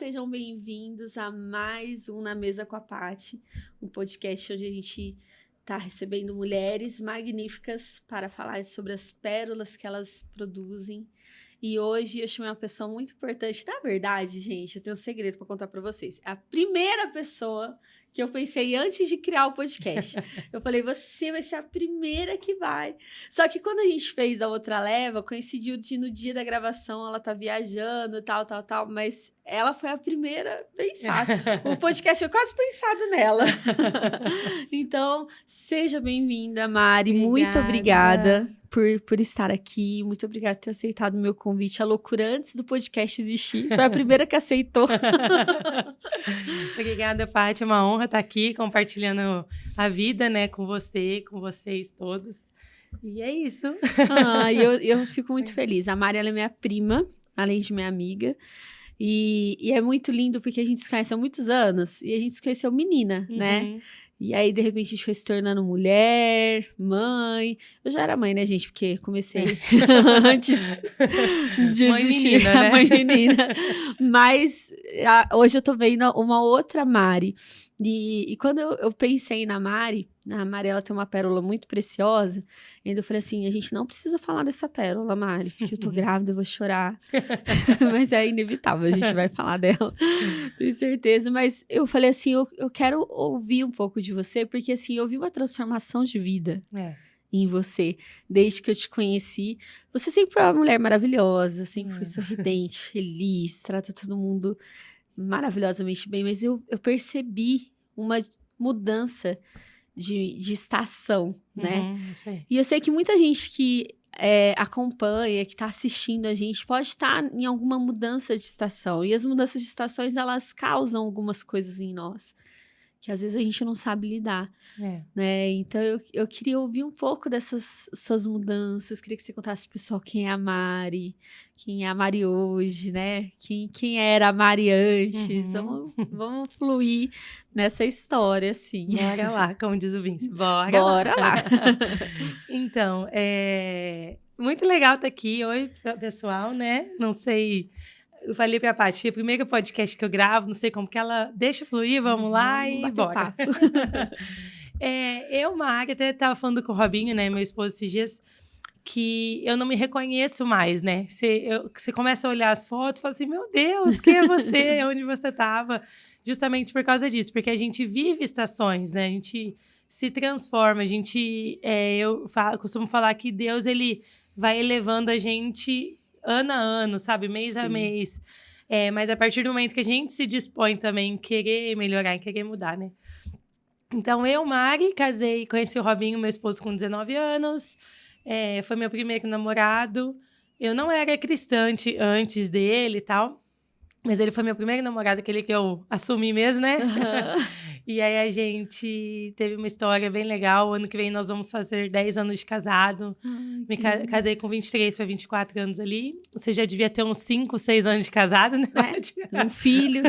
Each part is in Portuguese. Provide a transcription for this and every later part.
sejam bem-vindos a mais um Na Mesa com a Paty, um podcast onde a gente está recebendo mulheres magníficas para falar sobre as pérolas que elas produzem. E hoje eu chamei uma pessoa muito importante. Na verdade, gente, eu tenho um segredo para contar para vocês. É a primeira pessoa que eu pensei antes de criar o podcast. Eu falei, você vai ser a primeira que vai. Só que quando a gente fez a outra leva, coincidiu de no dia da gravação ela tá viajando, tal, mas ela foi a primeira pensada. O podcast foi quase pensado nela. Então, seja bem-vinda, Mari. Obrigada. Muito obrigada por estar aqui. Muito obrigada por ter aceitado o meu convite. A loucura antes do podcast existir. Foi a primeira que aceitou. Obrigada, Paty. É uma honra estar aqui compartilhando a vida, né, com você, com vocês todos. E é isso. Eu fico muito feliz. A Mari, ela é minha prima, além de minha amiga. E é muito lindo porque a gente se conhece há muitos anos. E a gente se conheceu menina, né? E aí, de repente, a gente foi se tornando mulher, mãe. Eu já era mãe, né, gente? Porque comecei antes de mãe existir menina, né? Mãe menina. Mas hoje eu tô vendo uma outra Mari. E quando eu pensei na Mari, ela tem uma pérola muito preciosa. E ainda eu falei assim, a gente não precisa falar dessa pérola, Mari, porque eu tô grávida, eu vou chorar. Mas é inevitável, a gente vai falar dela, tenho certeza. Mas eu falei assim, eu quero ouvir um pouco de você, porque assim, eu vi uma transformação de vida em você, desde que eu te conheci. Você sempre foi uma mulher maravilhosa, sempre foi sorridente, feliz, trata todo mundo maravilhosamente bem, mas eu percebi uma mudança de estação, né? E eu sei que muita gente que acompanha, que está assistindo a gente, pode estar em alguma mudança de estação. E as mudanças de estações, elas causam algumas coisas em nós, que às vezes a gente não sabe lidar, né? Então, eu queria ouvir um pouco dessas suas mudanças, queria que você contasse pro pessoal quem é a Mari hoje, né? Quem era a Mari antes. Vamos fluir nessa história, assim. Bora lá, como diz o Vince. Bora lá. Então, muito legal estar aqui. Oi, pessoal, né? Não sei... Eu falei pra Paty, é o primeiro podcast que eu gravo, não sei como que ela deixa fluir, vamos lá e bora. Mari, até tava falando com o Robinho, né, meu esposo, esses dias, que eu não me reconheço mais, né? Você começa a olhar as fotos e fala assim, meu Deus, quem é você? Onde você tava? Justamente por causa disso, porque a gente vive estações, né? A gente se transforma, costumo falar que Deus, ele vai elevando a gente ano a ano, sabe? Mês a mês. Mas a partir do momento que a gente se dispõe também em querer melhorar, em querer mudar, né? Então, eu, Mari, casei, conheci o Robinho, meu esposo, com 19 anos. Foi meu primeiro namorado. Eu não era cristã antes dele e tal. Mas ele foi meu primeiro namorado, aquele que eu assumi mesmo, né? E aí a gente teve uma história bem legal. O ano que vem nós vamos fazer 10 anos de casado. Casei com 23, foi 24 anos ali. Você já devia ter uns 5, 6 anos de casado, né? Um filho.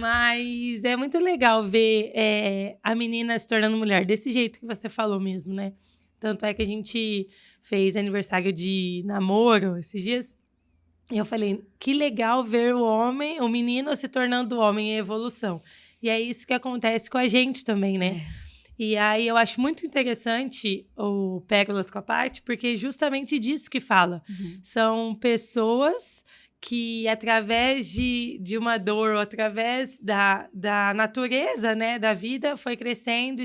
Mas é muito legal ver a menina se tornando mulher, desse jeito que você falou mesmo, né? Tanto é que a gente fez aniversário de namoro esses dias. E eu falei, que legal ver o menino se tornando homem em evolução. E é isso que acontece com a gente também, né? E aí eu acho muito interessante o Pérolas com a Paty, porque é justamente disso que fala. São pessoas que, através de uma dor, ou através da natureza, né, da vida, foi crescendo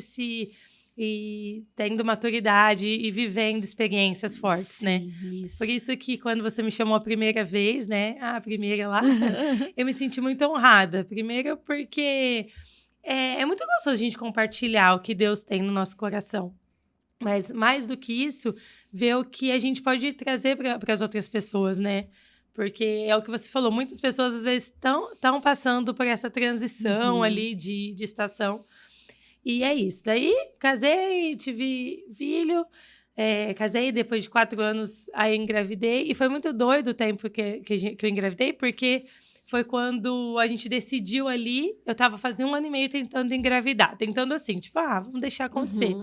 e tendo maturidade e vivendo experiências fortes, né? Isso. Por isso que quando você me chamou a primeira vez, né? A primeira lá, eu me senti muito honrada. Primeiro porque é muito gostoso a gente compartilhar o que Deus tem no nosso coração. Mas mais do que isso, ver o que a gente pode trazer para as outras pessoas, né? Porque é o que você falou, muitas pessoas às vezes estão passando por essa transição ali de estação. E é isso. Daí, casei, tive filho, casei, depois de 4 anos, aí engravidei. E foi muito doido o tempo que eu engravidei, porque foi quando a gente decidiu ali, eu tava fazendo 1 ano e meio tentando engravidar. Tentando assim, tipo, vamos deixar acontecer.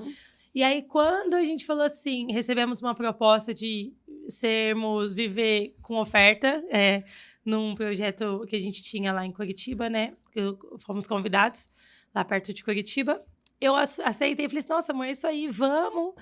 E aí, quando a gente falou assim, recebemos uma proposta de viver com oferta, num projeto que a gente tinha lá em Curitiba, né? Fomos convidados lá perto de Curitiba. Eu aceitei e falei assim, nossa, amor, é isso aí, vamos.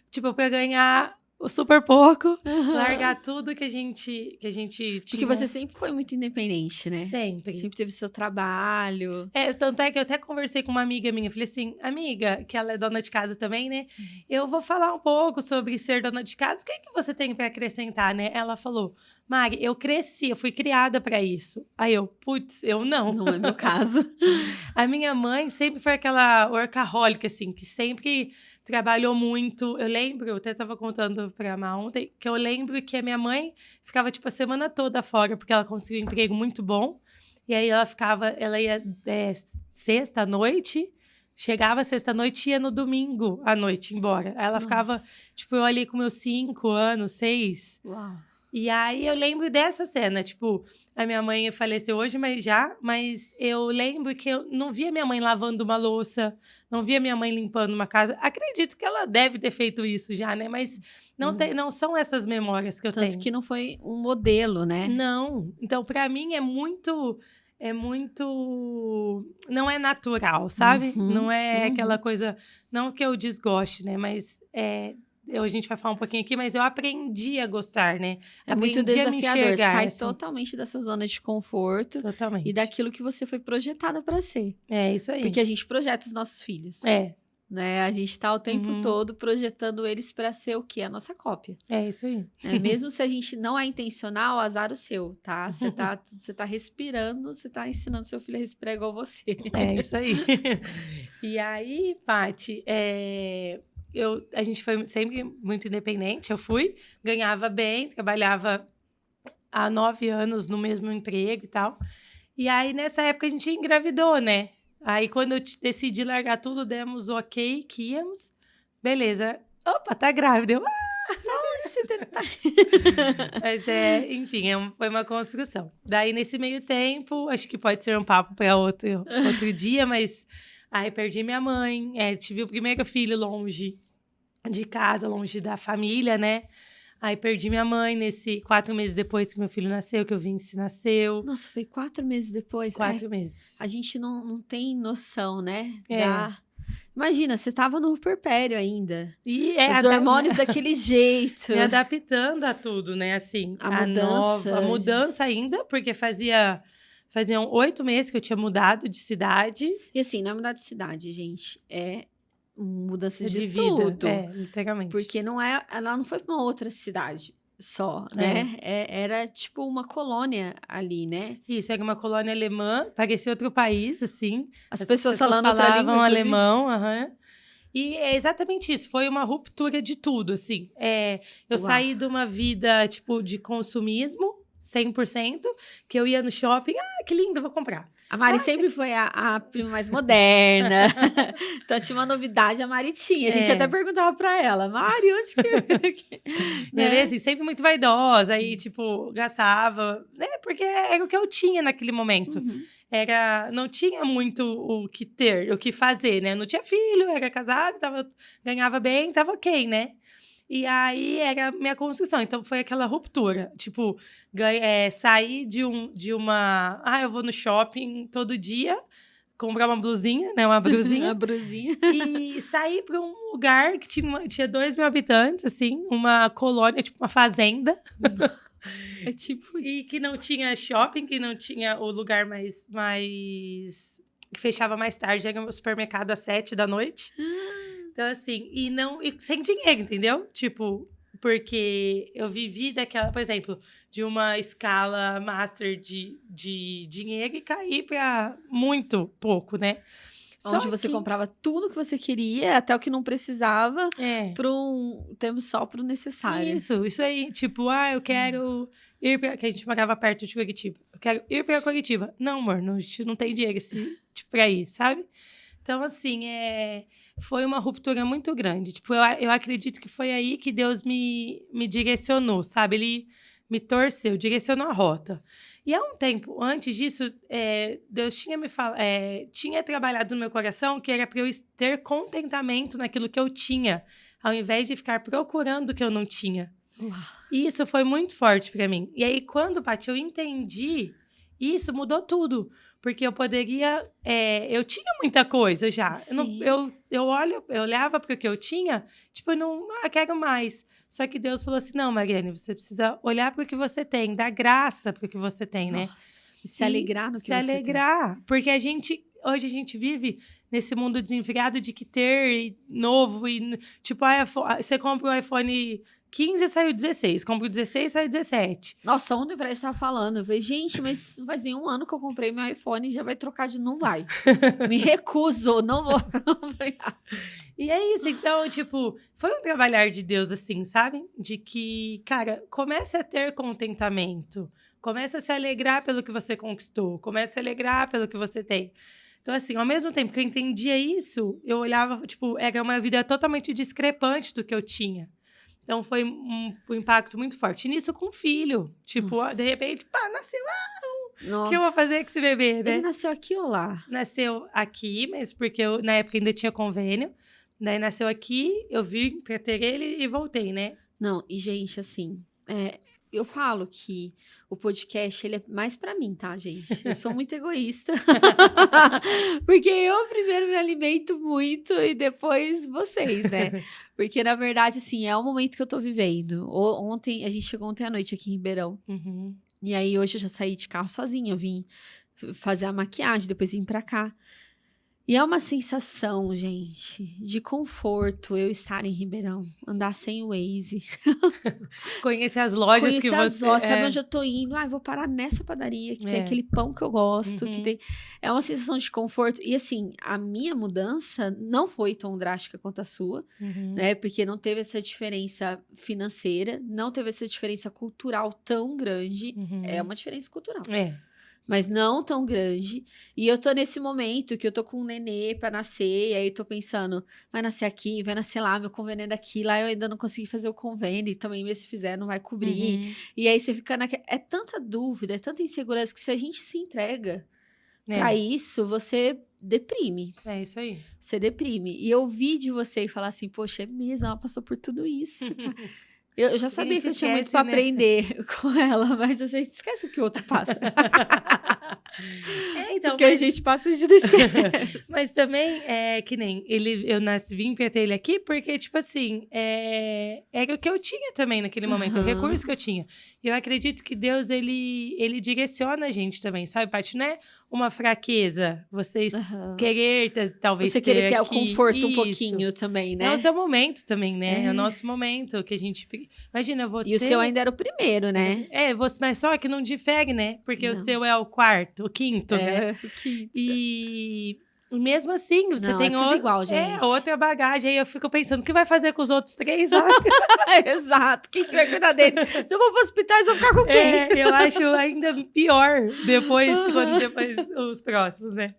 Tipo, pra ganhar o super pouco, largar tudo que a gente tinha. Porque você sempre foi muito independente, né? Sempre. Sempre teve o seu trabalho. Tanto é que eu até conversei com uma amiga minha. Falei assim, amiga, que ela é dona de casa também, né? Eu vou falar um pouco sobre ser dona de casa. O que é que você tem pra acrescentar, né? Ela falou, Mari, eu cresci, eu fui criada pra isso. Aí eu, putz, eu não. Não é meu caso. A minha mãe sempre foi aquela workaholic, assim, que sempre trabalhou muito. Eu lembro, eu até estava contando para a Má ontem, que eu lembro que a minha mãe ficava, tipo, a semana toda fora, porque ela conseguiu um emprego muito bom. E aí ela ia sexta à noite, chegava sexta-noite e ia no domingo à noite embora. Aí ela ficava, tipo, eu ali com meus 5 anos, 6. Uau. E aí eu lembro dessa cena, tipo, a minha mãe faleceu hoje, mas eu lembro que eu não via minha mãe lavando uma louça, não via minha mãe limpando uma casa. Acredito que ela deve ter feito isso já, né? Mas não são essas memórias que eu tenho. Tanto que não foi um modelo, né? Não. Então, pra mim, não é natural, sabe? Não é aquela coisa... Não que eu desgoste, né? Mas a gente vai falar um pouquinho aqui, mas eu aprendi a gostar, né? Muito Aprendi a me desafiador. enxergar, Sai assim. totalmente dessa zona de conforto. Totalmente. E daquilo que você foi projetada para ser. É isso aí. Porque a gente projeta os nossos filhos. Né? A gente tá o tempo todo projetando eles para ser o quê? A nossa cópia. É isso aí. Mesmo se a gente não é intencional, azar o seu, tá? Você tá respirando, você tá ensinando seu filho a respirar igual você. É isso aí. E aí, Paty, a gente foi sempre muito independente. Eu ganhava bem, trabalhava há 9 anos no mesmo emprego e tal. E aí, nessa época, a gente engravidou, né? Aí, quando eu decidi largar tudo, demos ok que íamos. Beleza. Opa, tá grávida. Eu, só esse detalhe. Mas, enfim, foi uma construção. Daí, nesse meio tempo, acho que pode ser um papo para outro dia, mas aí perdi minha mãe. Tive o primeiro filho longe de casa, longe da família, né? Aí perdi minha mãe 4 meses depois que meu filho nasceu, que o Vinci nasceu. Nossa, foi 4 meses depois? 4 meses. A gente não tem noção, né? Imagina, você tava no puerpério ainda. E os hormônios daquele jeito. Me adaptando a tudo, né? Assim, a mudança ainda, porque faziam 8 meses que eu tinha mudado de cidade. E assim, não é mudar de cidade, gente. É mudança de vida. Tudo. Literalmente. Porque ela não foi para uma outra cidade só, né? Era tipo uma colônia ali, né? Isso, era uma colônia alemã, parecia outro país, assim. As pessoas falando outra língua, alemão, E é exatamente isso, foi uma ruptura de tudo, assim. Eu saí de uma vida, tipo, de consumismo, 100%, que eu ia no shopping, que lindo, vou comprar. A Mari sempre foi a prima mais moderna. Então, tinha uma novidade, a Mari tinha. A gente até perguntava pra ela, Mari, onde que... né? Assim, sempre muito vaidosa, aí, tipo, gastava, né? Porque era o que eu tinha naquele momento. Não tinha muito o que fazer, né? Não tinha filho, era casada, ganhava bem, tava ok, né? E aí era a minha construção. Então foi aquela ruptura. Tipo, sair de uma. Eu vou no shopping todo dia, comprar uma blusinha, né? Uma brusinha. Uma brusinha. E sair para um lugar que tinha 2 mil habitantes, assim, uma colônia, tipo uma fazenda. É tipo isso. E que não tinha shopping, que não tinha o lugar mais que fechava mais tarde, era o supermercado às 7 da noite. Então, assim, e sem dinheiro, entendeu? Tipo, porque eu vivi daquela, por exemplo, de uma escala master de dinheiro e caí para muito pouco, né? Onde você comprava tudo que você queria, até o que não precisava, temos só pro necessário. Isso aí. Tipo, eu quero ir pra... Que a gente morava perto de Curitiba. Eu quero ir pra Curitiba. Não, amor, a gente não tem dinheiro tipo, pra ir, sabe? Então, assim, foi uma ruptura muito grande. Tipo, eu acredito que foi aí que Deus me direcionou, sabe? Ele me torceu, direcionou a rota. E há um tempo antes disso, Deus tinha trabalhado no meu coração que era para eu ter contentamento naquilo que eu tinha, ao invés de ficar procurando o que eu não tinha. E isso foi muito forte pra mim. E aí, quando, Paty, eu entendi, isso mudou tudo. Porque eu poderia... eu tinha muita coisa já. Eu olhava para o que eu tinha, tipo, eu não quero mais. Só que Deus falou assim, não, Mariane, você precisa olhar para o que você tem, dar graça para o que você tem, né? E se alegrar no que você tem. Se alegrar. Porque hoje a gente vive nesse mundo desenfreado de que ter novo e, tipo, você compra o iPhone 15 saiu 16, compra o 16 saiu 17. Nossa, ontem o Fred estava falando, eu falei, gente, mas não faz nenhum ano que eu comprei meu iPhone e já vai trocar de... Não vai. Me recuso, não vou. E é isso, então, tipo, foi um trabalhar de Deus, assim, sabe? De que, cara, comece a ter contentamento. Comece a se alegrar pelo que você conquistou. Comece a se alegrar pelo que você tem. Então, assim, ao mesmo tempo que eu entendia isso, eu olhava, tipo, era uma vida totalmente discrepante do que eu tinha. Então, foi um impacto muito forte. E nisso com o filho. Tipo, de repente, pá, nasceu. O que eu vou fazer com esse bebê, né? Ele nasceu aqui ou lá? Nasceu aqui, mas porque eu, na época, ainda tinha convênio. Daí, nasceu aqui, eu vim pra ter ele e voltei, né? Não, e, gente, assim... eu falo que o podcast, ele é mais pra mim, tá, gente? Eu sou muito egoísta. Porque eu primeiro me alimento muito e depois vocês, né? Porque, na verdade, assim, é o momento que eu tô vivendo. A gente chegou ontem à noite aqui em Ribeirão. Uhum. E aí, hoje eu já saí de carro sozinha. Eu vim fazer a maquiagem, depois vim pra cá. E é uma sensação, gente, de conforto eu estar em Ribeirão, andar sem o Waze. Conhecer as lojas que você... sabe onde eu tô indo? Eu vou parar nessa padaria, que tem aquele pão que eu gosto, que tem... É uma sensação de conforto. E assim, a minha mudança não foi tão drástica quanto a sua, né? Porque não teve essa diferença financeira, não teve essa diferença cultural tão grande. É uma diferença cultural. Mas não tão grande. E eu tô nesse momento que eu tô com um nenê pra nascer, e aí eu tô pensando, vai nascer aqui, vai nascer lá, meu convênio é daqui, lá eu ainda não consegui fazer o convênio, e também mesmo se fizer não vai cobrir. E aí você fica naquela... É tanta dúvida, é tanta insegurança, que se a gente se entrega pra isso, você deprime. É isso aí. Você deprime. E eu ouvi de você e falar assim, poxa, é mesmo, ela passou por tudo isso. Eu já sabia que eu tinha muito pra aprender com ela, mas a gente esquece o que o outro passa. Então, porque a gente passa, a gente não esquece. Mas também, que nem eu vim pra ter ele aqui, porque, tipo assim, era o que eu tinha também naquele momento, o recurso que eu tinha. E eu acredito que Deus, ele direciona a gente também, sabe, Paty? Não é uma fraqueza, vocês querer, talvez, você querer ter o conforto um pouquinho também, né? É o seu momento também, né? É o nosso momento que a gente... Imagina, você... E o seu ainda era o primeiro, né? Mas só que não difere, né? Porque o seu é o quarto, o quinto, né? O quinto. E mesmo assim, você tem tudo igual, gente. outra bagagem. Aí eu fico pensando, o que vai fazer com os outros 3, sabe? Exato. Quem que vai cuidar dele? Se eu vou para os hospitais, eu vou ficar com quem? Eu acho ainda pior depois os próximos, né?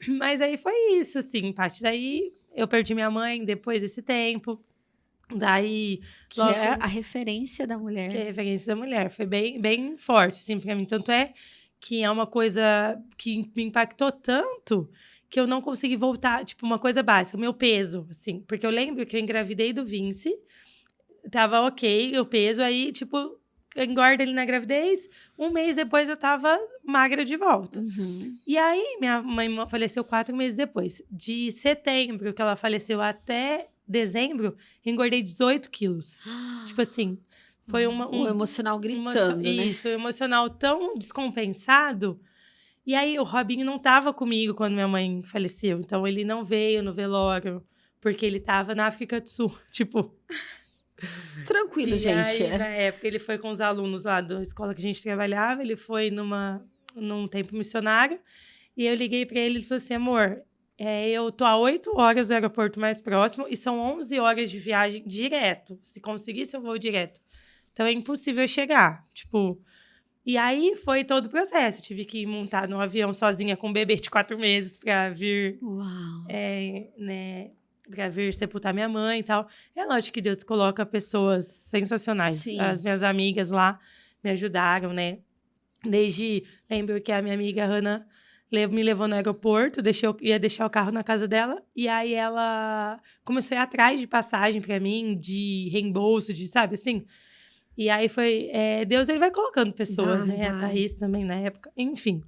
Mas aí foi isso, assim, Paty. Daí eu perdi minha mãe depois desse tempo. Daí... Que é a referência da mulher. Que é a referência da mulher. Foi bem, bem forte, assim, pra mim. Tanto é que é uma coisa que me impactou tanto que eu não consegui voltar. Tipo, uma coisa básica, o meu peso, assim. Porque eu lembro que eu engravidei do Vince. Tava ok o peso. Aí, tipo, engorda ele na gravidez. Um mês depois eu tava magra de volta. E aí, minha mãe faleceu 4 meses depois. De setembro, que ela faleceu, até... dezembro, engordei 18 quilos. Tipo assim, foi um emocional gritando, né? Isso, o emocional tão descompensado. E aí, o Robinho não tava comigo quando minha mãe faleceu. Então, ele não veio no velório, porque ele tava na África do Sul. Tipo... Tranquilo, gente. Aí, na época, ele foi com os alunos lá da escola que a gente trabalhava. Ele foi num tempo missionário. E eu liguei pra ele e ele falou assim, amor... eu tô a 8 horas do aeroporto mais próximo e são 11 horas de viagem direto. Se conseguisse, eu vou direto. Então, é impossível chegar. Tipo... E aí, foi todo o processo. Eu tive que montar num avião sozinha com um bebê de 4 meses pra vir... Uau! Né? Pra vir sepultar minha mãe e tal. É lógico que Deus coloca pessoas sensacionais. Sim. As minhas amigas lá me ajudaram, né? Lembro que a minha amiga Hannah... me levou no aeroporto, ia deixar o carro na casa dela, e aí ela começou a ir atrás de passagem pra mim, de reembolso, sabe, assim? E aí foi... Deus, ele vai colocando pessoas, Vai, né? A vai. Thaís também, na época. Enfim.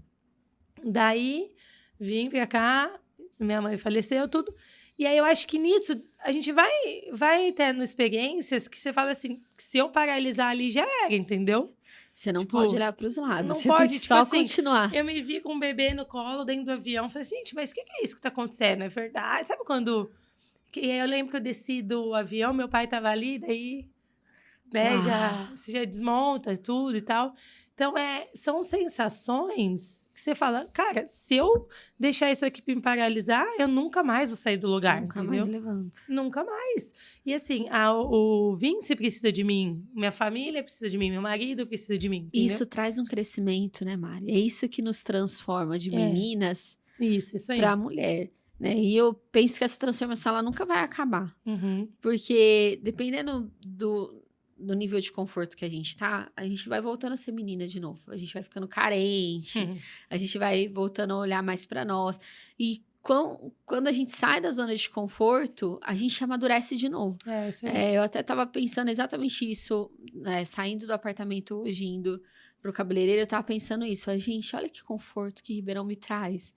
Daí, vim pra cá, minha mãe faleceu, tudo. E aí, eu acho que nisso, a gente vai tendo experiências que você fala assim, que se eu paralisar ali, já era, entendeu? Você não Tipo, pode olhar pros lados. não Você pode, tem que tipo só assim, continuar. Eu me vi com um bebê no colo, dentro do avião. Falei assim, gente, mas o que é isso que tá acontecendo? É verdade? Sabe quando... E aí eu lembro que eu desci do avião, meu pai tava ali, daí... né, Uau. você já desmonta tudo e tal. Então, são sensações que você fala, cara, se eu deixar isso aqui me paralisar, eu nunca mais vou sair do lugar, Nunca entendeu? mais levanto. Nunca mais. E assim, o Vince precisa de mim, minha família precisa de mim, meu marido precisa de mim, entendeu? Isso traz um crescimento, né, Mari? É isso que nos transforma de meninas Isso aí. pra mulher, né? E eu penso que essa transformação, ela nunca vai acabar. Uhum. Porque dependendo do nível de conforto que a gente tá, a gente vai voltando a ser menina de novo. A gente vai ficando carente, a gente vai voltando a olhar mais pra nós. E quando a gente sai da zona de conforto, a gente amadurece de novo. Isso aí. Eu até tava pensando exatamente isso, saindo do apartamento hoje, indo pro cabeleireiro, eu tava pensando isso. Falei, gente, olha que conforto que Ribeirão me traz.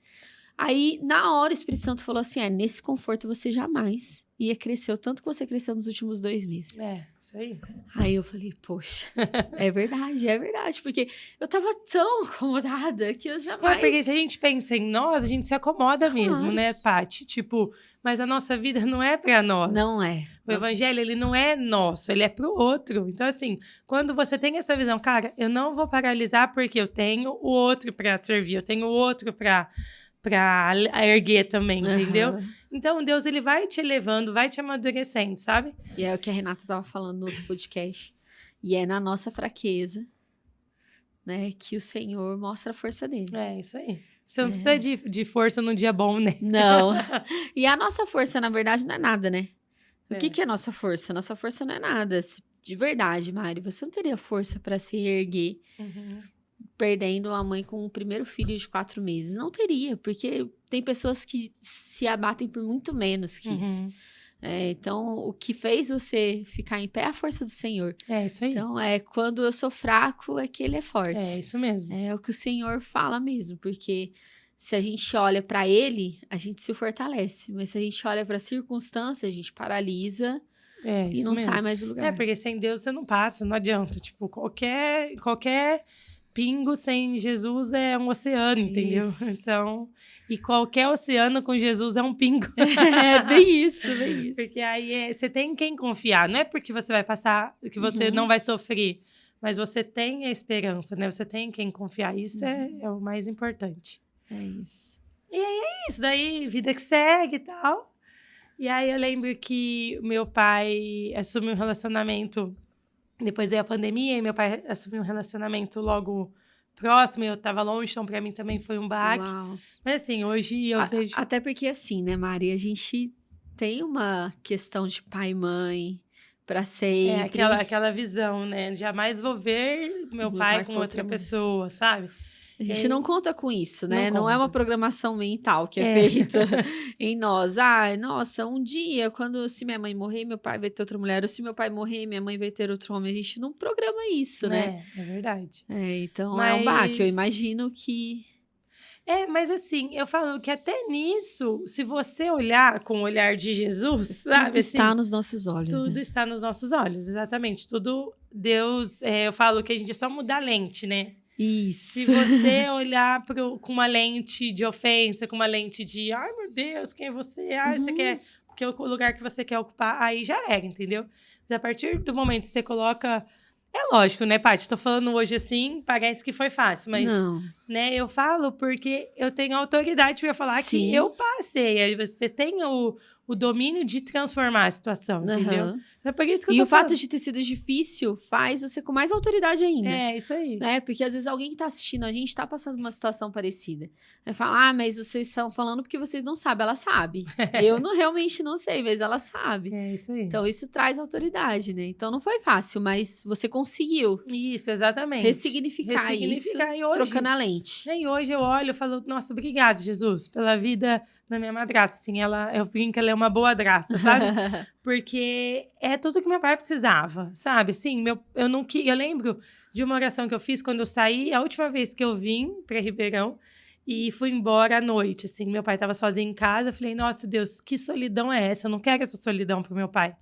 Aí, na hora, o Espírito Santo falou assim, nesse conforto você jamais ia crescer o tanto que você cresceu nos últimos 2 meses. Isso aí. Aí eu falei, poxa, é verdade, porque eu tava tão acomodada que eu jamais... Porque se a gente pensa em nós, a gente se acomoda mesmo, né, Paty? Tipo, mas a nossa vida não é pra nós. Não é. O evangelho, ele não é nosso, ele é pro outro. Então, assim, quando você tem essa visão, cara, eu não vou paralisar porque eu tenho o outro pra servir, eu tenho o outro pra erguer também, entendeu? Então, Deus, ele vai te elevando, vai te amadurecendo, sabe? E é o que a Renata tava falando no outro podcast. E é na nossa fraqueza, né, que o Senhor mostra a força dele. Isso aí. Você não precisa de força num dia bom, né? Não. E a nossa força, na verdade, não é nada, né? O que é a nossa força? Nossa força não é nada. De verdade, Mari, você não teria força para se reerguer perdendo a mãe com o primeiro filho de 4 meses. Não teria, porque tem pessoas que se abatem por muito menos que isso. Então, o que fez você ficar em pé é a força do Senhor. Isso aí. Então, quando eu sou fraco, é que ele é forte. É isso mesmo. É o que o Senhor fala mesmo, porque se a gente olha para ele, a gente se fortalece. Mas se a gente olha para a circunstância, a gente paralisa e não sai mais do lugar. Porque sem Deus você não passa, não adianta. Tipo, qualquer pingo sem Jesus é um oceano, entendeu? Isso. Então, e qualquer oceano com Jesus é um pingo. Bem isso. Porque aí você tem em quem confiar. Não é porque você vai passar, que você não vai sofrer, mas você tem a esperança, né? Você tem em quem confiar. Isso é o mais importante. É isso. E aí é isso. Daí, vida que segue e tal. E aí eu lembro que meu pai assumiu um relacionamento. Depois veio a pandemia e meu pai assumiu um relacionamento logo próximo. Eu tava longe, então pra mim também foi um baque. Uau. Mas assim, hoje eu vejo... Até porque assim, né, Mari? A gente tem uma questão de pai e mãe pra sempre. Aquela visão, né? Jamais vou ver meu pai com outra pessoa, sabe? A gente não conta com isso, né? Não é uma programação mental que é feita em nós. Nossa, um dia, se minha mãe morrer, meu pai vai ter outra mulher. Ou se meu pai morrer, minha mãe vai ter outro homem. A gente não programa isso, né? É verdade. Então é um baque. Eu imagino que... mas assim, eu falo que até nisso, se você olhar com o olhar de Jesus, sabe? Tudo está nos nossos olhos. Tudo está nos nossos olhos, exatamente. Tudo, Deus, eu falo que a gente é só mudar a lente, né? Isso. Se você olhar com uma lente de ofensa, com uma lente de, ai meu Deus, quem é você? Você quer que o lugar que você quer ocupar, aí já era, entendeu? Mas a partir do momento que você coloca... É lógico, né, Paty? Tô falando hoje assim, parece que foi fácil, mas... Não. Né, eu falo porque eu tenho autoridade para falar que eu passei. Aí você tem o domínio de transformar a situação, entendeu? É por isso que eu tô o fato de ter sido difícil faz você com mais autoridade ainda. É, isso aí. Né? Porque às vezes alguém que tá assistindo a gente tá passando uma situação parecida. Vai falar, mas vocês estão falando porque vocês não sabem. Ela sabe. Eu realmente não sei, mas ela sabe. É isso aí. Então isso traz autoridade, né? Então não foi fácil, mas você conseguiu. Isso, exatamente. Ressignificar isso, e hoje, trocando a lente. E hoje eu olho e falo, nossa, obrigado, Jesus, pela vida na minha madrasta, assim, eu brinco que ela é uma boa draça, sabe? Porque é tudo que meu pai precisava, sabe? Assim, eu lembro de uma oração que eu fiz quando eu saí, a última vez que eu vim para Ribeirão, e fui embora à noite, assim, meu pai estava sozinho em casa, eu falei, nossa, Deus, que solidão é essa? Eu não quero essa solidão pro meu pai.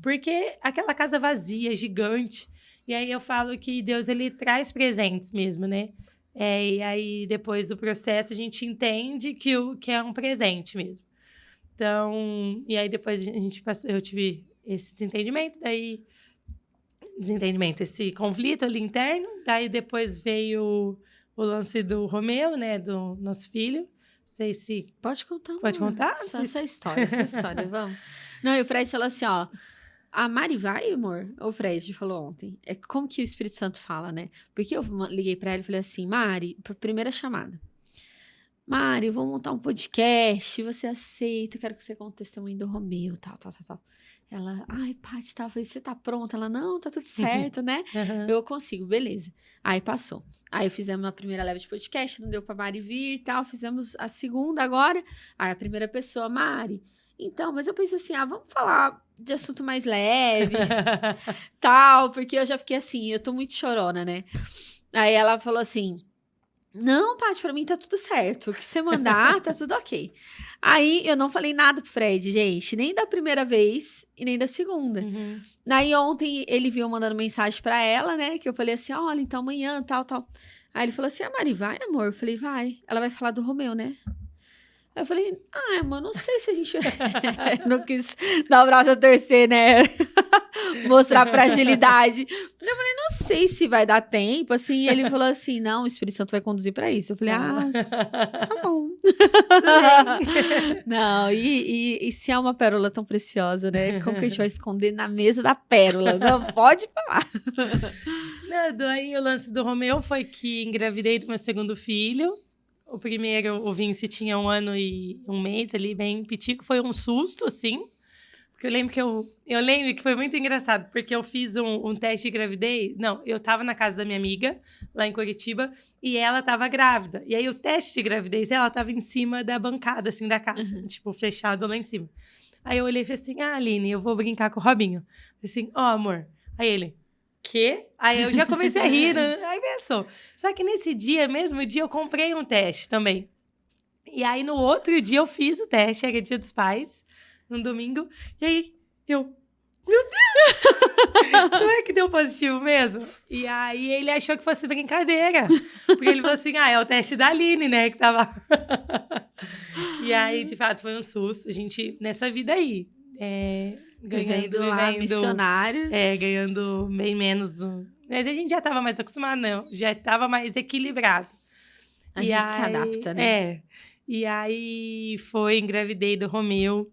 Porque aquela casa vazia, gigante, e aí eu falo que Deus, ele traz presentes mesmo, né? E aí, depois do processo, a gente entende que é um presente mesmo. Então, e aí depois eu tive esse desentendimento, esse conflito ali interno, daí depois veio o lance do Romeu, né, do nosso filho. Não sei se... Pode contar, Pode contar? Só essa história, vamos. Não, e o Fred falou assim, ó, a Mari vai, amor? O Fred falou ontem. É como que o Espírito Santo fala, né? Porque eu liguei pra ela e falei assim, Mari, primeira chamada. Mari, eu vou montar um podcast, você aceita, eu quero que você conte o testemunho do Romeu, tal. Ela, ai, Paty, tá. Eu falei, você tá pronta? Ela, não, tá tudo certo, né? Eu consigo, beleza. Aí passou. Aí fizemos a primeira leva de podcast, não deu pra Mari vir e tal. Fizemos a segunda agora. Aí a primeira pessoa, Mari. Então, mas eu pensei assim, vamos falar de assunto mais leve, tal. Porque eu já fiquei assim, eu tô muito chorona, né? Aí ela falou assim... Não, Paty, pra mim tá tudo certo. O que você mandar, tá tudo ok. Aí, eu não falei nada pro Fred, gente. Nem da primeira vez e nem da segunda. Aí, ontem, ele viu mandando mensagem pra ela, né? Que eu falei assim, olha, então amanhã, tal. Aí, ele falou assim, Mari, vai, amor? Eu falei, vai. Ela vai falar do Romeu, né? Aí eu falei, mano, não sei se a gente... não quis dar o braço a torcer, né? Mostrar fragilidade. Eu falei, não sei se vai dar tempo, assim. E ele falou assim, não, o Espírito Santo vai conduzir pra isso. Eu falei, tá bom. Não, e se é uma pérola tão preciosa, né? Como que a gente vai esconder na mesa da pérola? Não, pode falar. Não, daí o lance do Romeu foi que engravidei do meu segundo filho. O primeiro, o Vinci, tinha 1 ano e 1 mês ali, bem pitico. Foi um susto, assim. Porque eu lembro que foi muito engraçado, porque eu fiz um teste de gravidez. Não, eu tava na casa da minha amiga, lá em Curitiba, e ela tava grávida. E aí o teste de gravidez, ela tava em cima da bancada, assim, da casa. Tipo, fechado lá em cima. Aí eu olhei e falei assim, Aline, eu vou brincar com o Robinho. Falei assim, amor. Aí ele... Quê? Aí eu já comecei a rir, né? Aí pensou. Só que nesse mesmo dia, eu comprei um teste também. E aí, no outro dia, eu fiz o teste, era Dia dos Pais, no domingo. E aí, meu Deus! Não é que deu positivo mesmo? E aí, ele achou que fosse brincadeira. Porque ele falou assim, é o teste da Aline, né, que tava... E aí, de fato, foi um susto. A gente, nessa vida aí... Vivendo lá, missionários. Ganhando bem menos do... Mas a gente já estava mais acostumado, não. Já estava mais equilibrado. A gente se adapta, né? E aí engravidei do Romeu.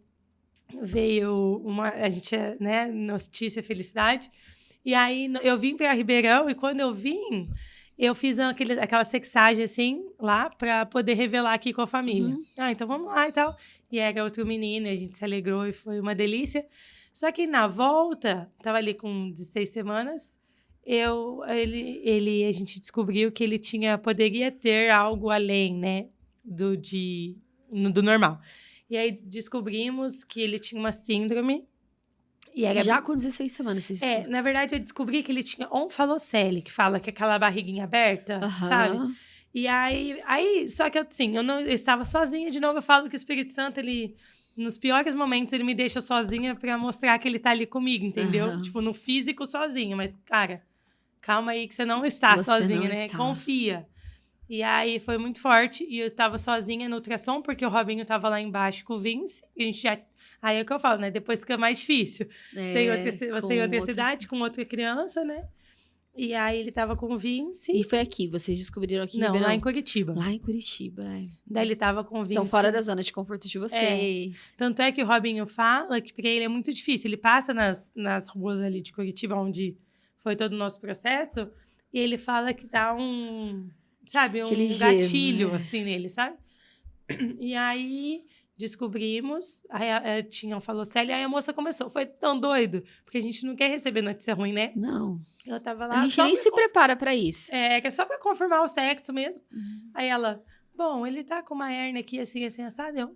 Veio a gente, né, notícia, felicidade. E aí eu vim para Ribeirão e quando eu vim, eu fiz aquela sexagem assim, lá, para poder revelar aqui com a família. Então vamos lá e tal. E era outro menino, e a gente se alegrou e foi uma delícia. Só que na volta, tava ali com 16 semanas, a gente descobriu que ele poderia ter algo além, né, do normal. E aí descobrimos que ele tinha uma síndrome. Já com 16 semanas, você descobriu? Na verdade, eu descobri que ele tinha onfalocele, que fala que é aquela barriguinha aberta, sabe? E aí, só que assim, eu estava sozinha de novo. Eu falo que o Espírito Santo, ele, nos piores momentos, ele me deixa sozinha pra mostrar que ele tá ali comigo, entendeu? Tipo, no físico sozinho, mas, cara, calma aí que você não está sozinha, né? Confia. E aí foi muito forte. E eu tava sozinha no ultrassom, porque o Robinho tava lá embaixo com o Vince. E a gente já... Aí é o que eu falo, né? Depois fica mais difícil. Você em outra cidade, com outra criança, né? E aí ele tava com o Vince. E foi aqui, vocês descobriram aqui em Não, Ribeirão? lá em Curitiba. Lá em Curitiba, Daí ele tava com o Vince. Então, fora da zona de conforto de vocês. Tanto é que o Robinho fala que pra ele é muito difícil. Ele passa nas ruas ali de Curitiba, onde foi todo o nosso processo, e ele fala que dá sabe, um gatilho, assim, nele, sabe? E aí... descobrimos, aí tinha um falocele, aí a moça começou. Foi tão doido, porque a gente não quer receber notícia ruim, né? Não. Ela tava lá... A gente nem se prepara pra isso. Que é só pra confirmar o sexo mesmo. Aí ela, bom, ele tá com uma hérnia aqui, assim, assado. Eu,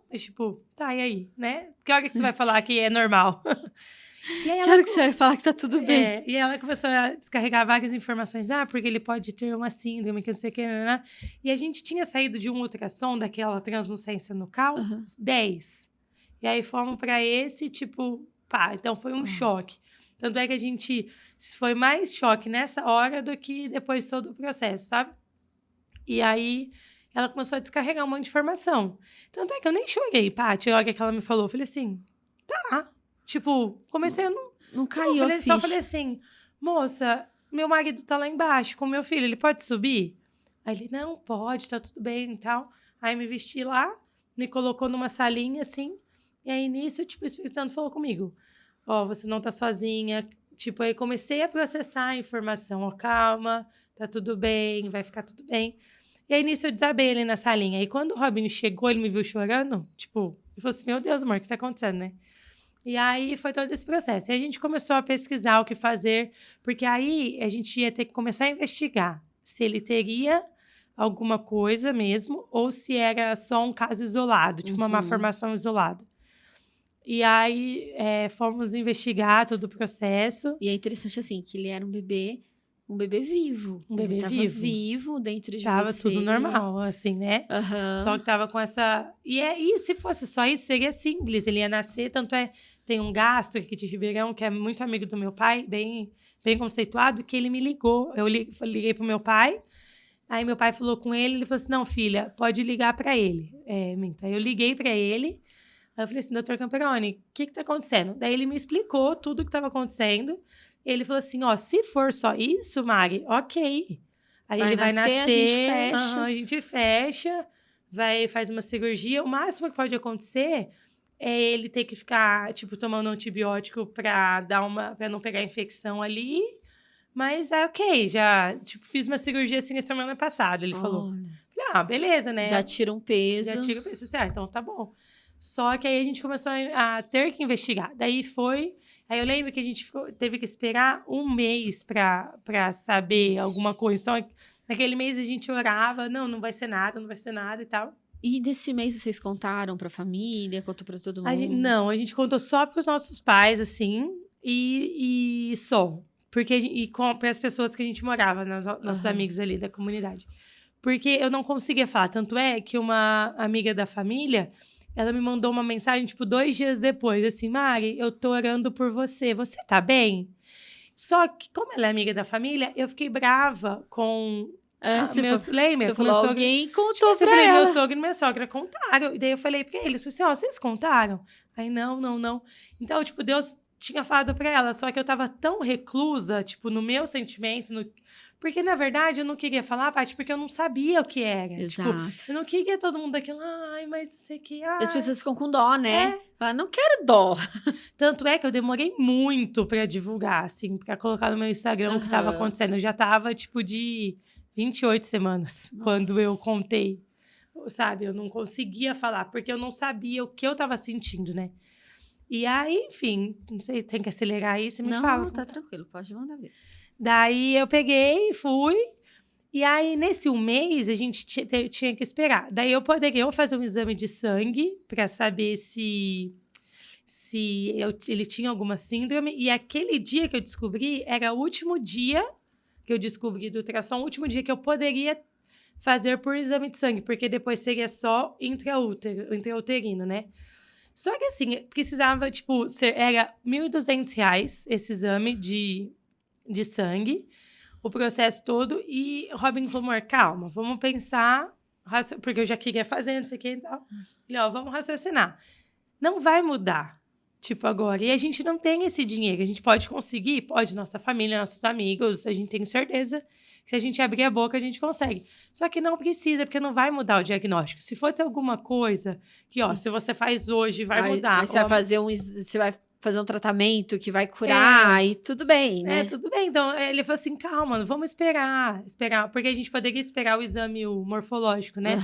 mas tipo, tá, e aí, né? Que hora que você vai falar que é normal? E aí que você vai falar que tá tudo bem. E ela começou a descarregar várias informações. Porque ele pode ter uma síndrome, que não sei o que, né? E a gente tinha saído de um ultrassom, daquela translucência nucal, 10. E aí fomos pra esse, tipo, então foi um choque. Tanto é que a gente foi mais choque nessa hora do que depois todo o processo, sabe? E aí ela começou a descarregar um monte de informação. Tanto é que eu nem chorei, Paty, a hora que ela me falou. Eu falei assim, tá. Tipo, comecei a não caiu a ficha. Só falei assim, moça, meu marido tá lá embaixo com meu filho, ele pode subir? Aí ele, não, pode, tá tudo bem e tal. Aí me vesti lá, me colocou numa salinha, assim. E aí, nisso, tipo, o Espírito Santo falou comigo. Você não tá sozinha. Tipo, aí comecei a processar a informação. Calma, tá tudo bem, vai ficar tudo bem. E aí, nisso, eu desabei ali na salinha. E quando o Robinho chegou, ele me viu chorando, tipo, ele falou assim, meu Deus, amor, o que tá acontecendo, né? E aí, foi todo esse processo. E a gente começou a pesquisar o que fazer, porque aí a gente ia ter que começar a investigar se ele teria alguma coisa mesmo, ou se era só um caso isolado, tipo uma malformação isolada. E aí, fomos investigar todo o processo. E é interessante, assim, que ele era um bebê vivo. Um bebê ele tava vivo dentro de tava você. Tava tudo normal, assim, né? Só que tava com essa... E se fosse só isso, seria simples. Ele ia nascer, tanto tem um gastro aqui de Ribeirão, que é muito amigo do meu pai, bem conceituado, que ele me ligou. Eu liguei pro meu pai, aí meu pai falou com ele falou assim, não, filha, pode ligar pra ele. Aí eu liguei pra ele, aí eu falei assim, doutor Camperoni, o que tá acontecendo? Daí ele me explicou tudo o que tava acontecendo. Ele falou assim, se for só isso, Mari, ok. Aí ele vai nascer, a gente fecha, faz uma cirurgia. O máximo que pode acontecer é ele ter que ficar, tipo, tomando antibiótico pra não pegar infecção ali. Mas é ok, já, tipo, fiz uma cirurgia assim na semana passada, ele falou. Falei, beleza, né? Já tira um peso. Já tira o peso. Então tá bom. Só que aí a gente começou a ter que investigar. Daí foi... Aí eu lembro que a gente teve que esperar um mês pra saber alguma coisa. Só naquele mês a gente orava, não vai ser nada e tal. E desse mês vocês contaram pra família? Contou pra todo mundo? A gente contou só pros nossos pais, assim, e só. Para as pessoas que a gente morava, nossos amigos ali da comunidade. Porque eu não conseguia falar. Tanto é que uma amiga da família... Ela me mandou uma mensagem, tipo, 2 dias depois, assim, Mari, eu tô orando por você. Você tá bem? Só que, como ela é amiga da família, eu fiquei brava com lembra? Você falou, alguém contou pra ela. ela. Meu sogro e minha sogra contaram. E daí eu falei pra eles, assim, vocês contaram? Aí, não. Então, tipo, Deus tinha falado pra ela, só que eu tava tão reclusa, tipo, no meu sentimento, porque, na verdade, eu não queria falar, Paty, porque eu não sabia o que era. Exato. Tipo, eu não queria todo mundo daquilo, mas não sei o que. As pessoas ficam com dó, né? Fala, não quero dó. Tanto é que eu demorei muito pra divulgar, assim, pra colocar no meu Instagram o que tava acontecendo. Eu já tava, tipo, de 28 semanas, quando eu contei, sabe? Eu não conseguia falar, porque eu não sabia o que eu tava sentindo, né? E aí, enfim, não sei, tem que acelerar aí, você me fala. Não, tá tranquilo, pode mandar ver. Daí eu peguei, fui, e aí nesse mês a gente tinha que esperar. Daí eu poderia fazer um exame de sangue para saber se ele tinha alguma síndrome. E aquele dia que eu descobri era o último dia que eu descobri do ultrassom, o último dia que eu poderia fazer por exame de sangue, porque depois seria só intrauterino, né? Só que assim, precisava, tipo, era R$ 1.200 esse exame de sangue, o processo todo. E Robin falou, amor, calma, vamos pensar, porque eu já queria fazer, não sei o que e tal. Ele, vamos raciocinar. Não vai mudar, tipo, agora. E a gente não tem esse dinheiro. A gente pode conseguir? Pode, nossa família, nossos amigos, a gente tem certeza que se a gente abrir a boca, a gente consegue. Só que não precisa, porque não vai mudar o diagnóstico. Se fosse alguma coisa que, se você faz hoje, vai mudar. Aí você vai fazer um tratamento que vai curar e tudo bem, né? Tudo bem. Então, ele falou assim, calma, vamos esperar. Porque a gente poderia esperar o exame morfológico, né?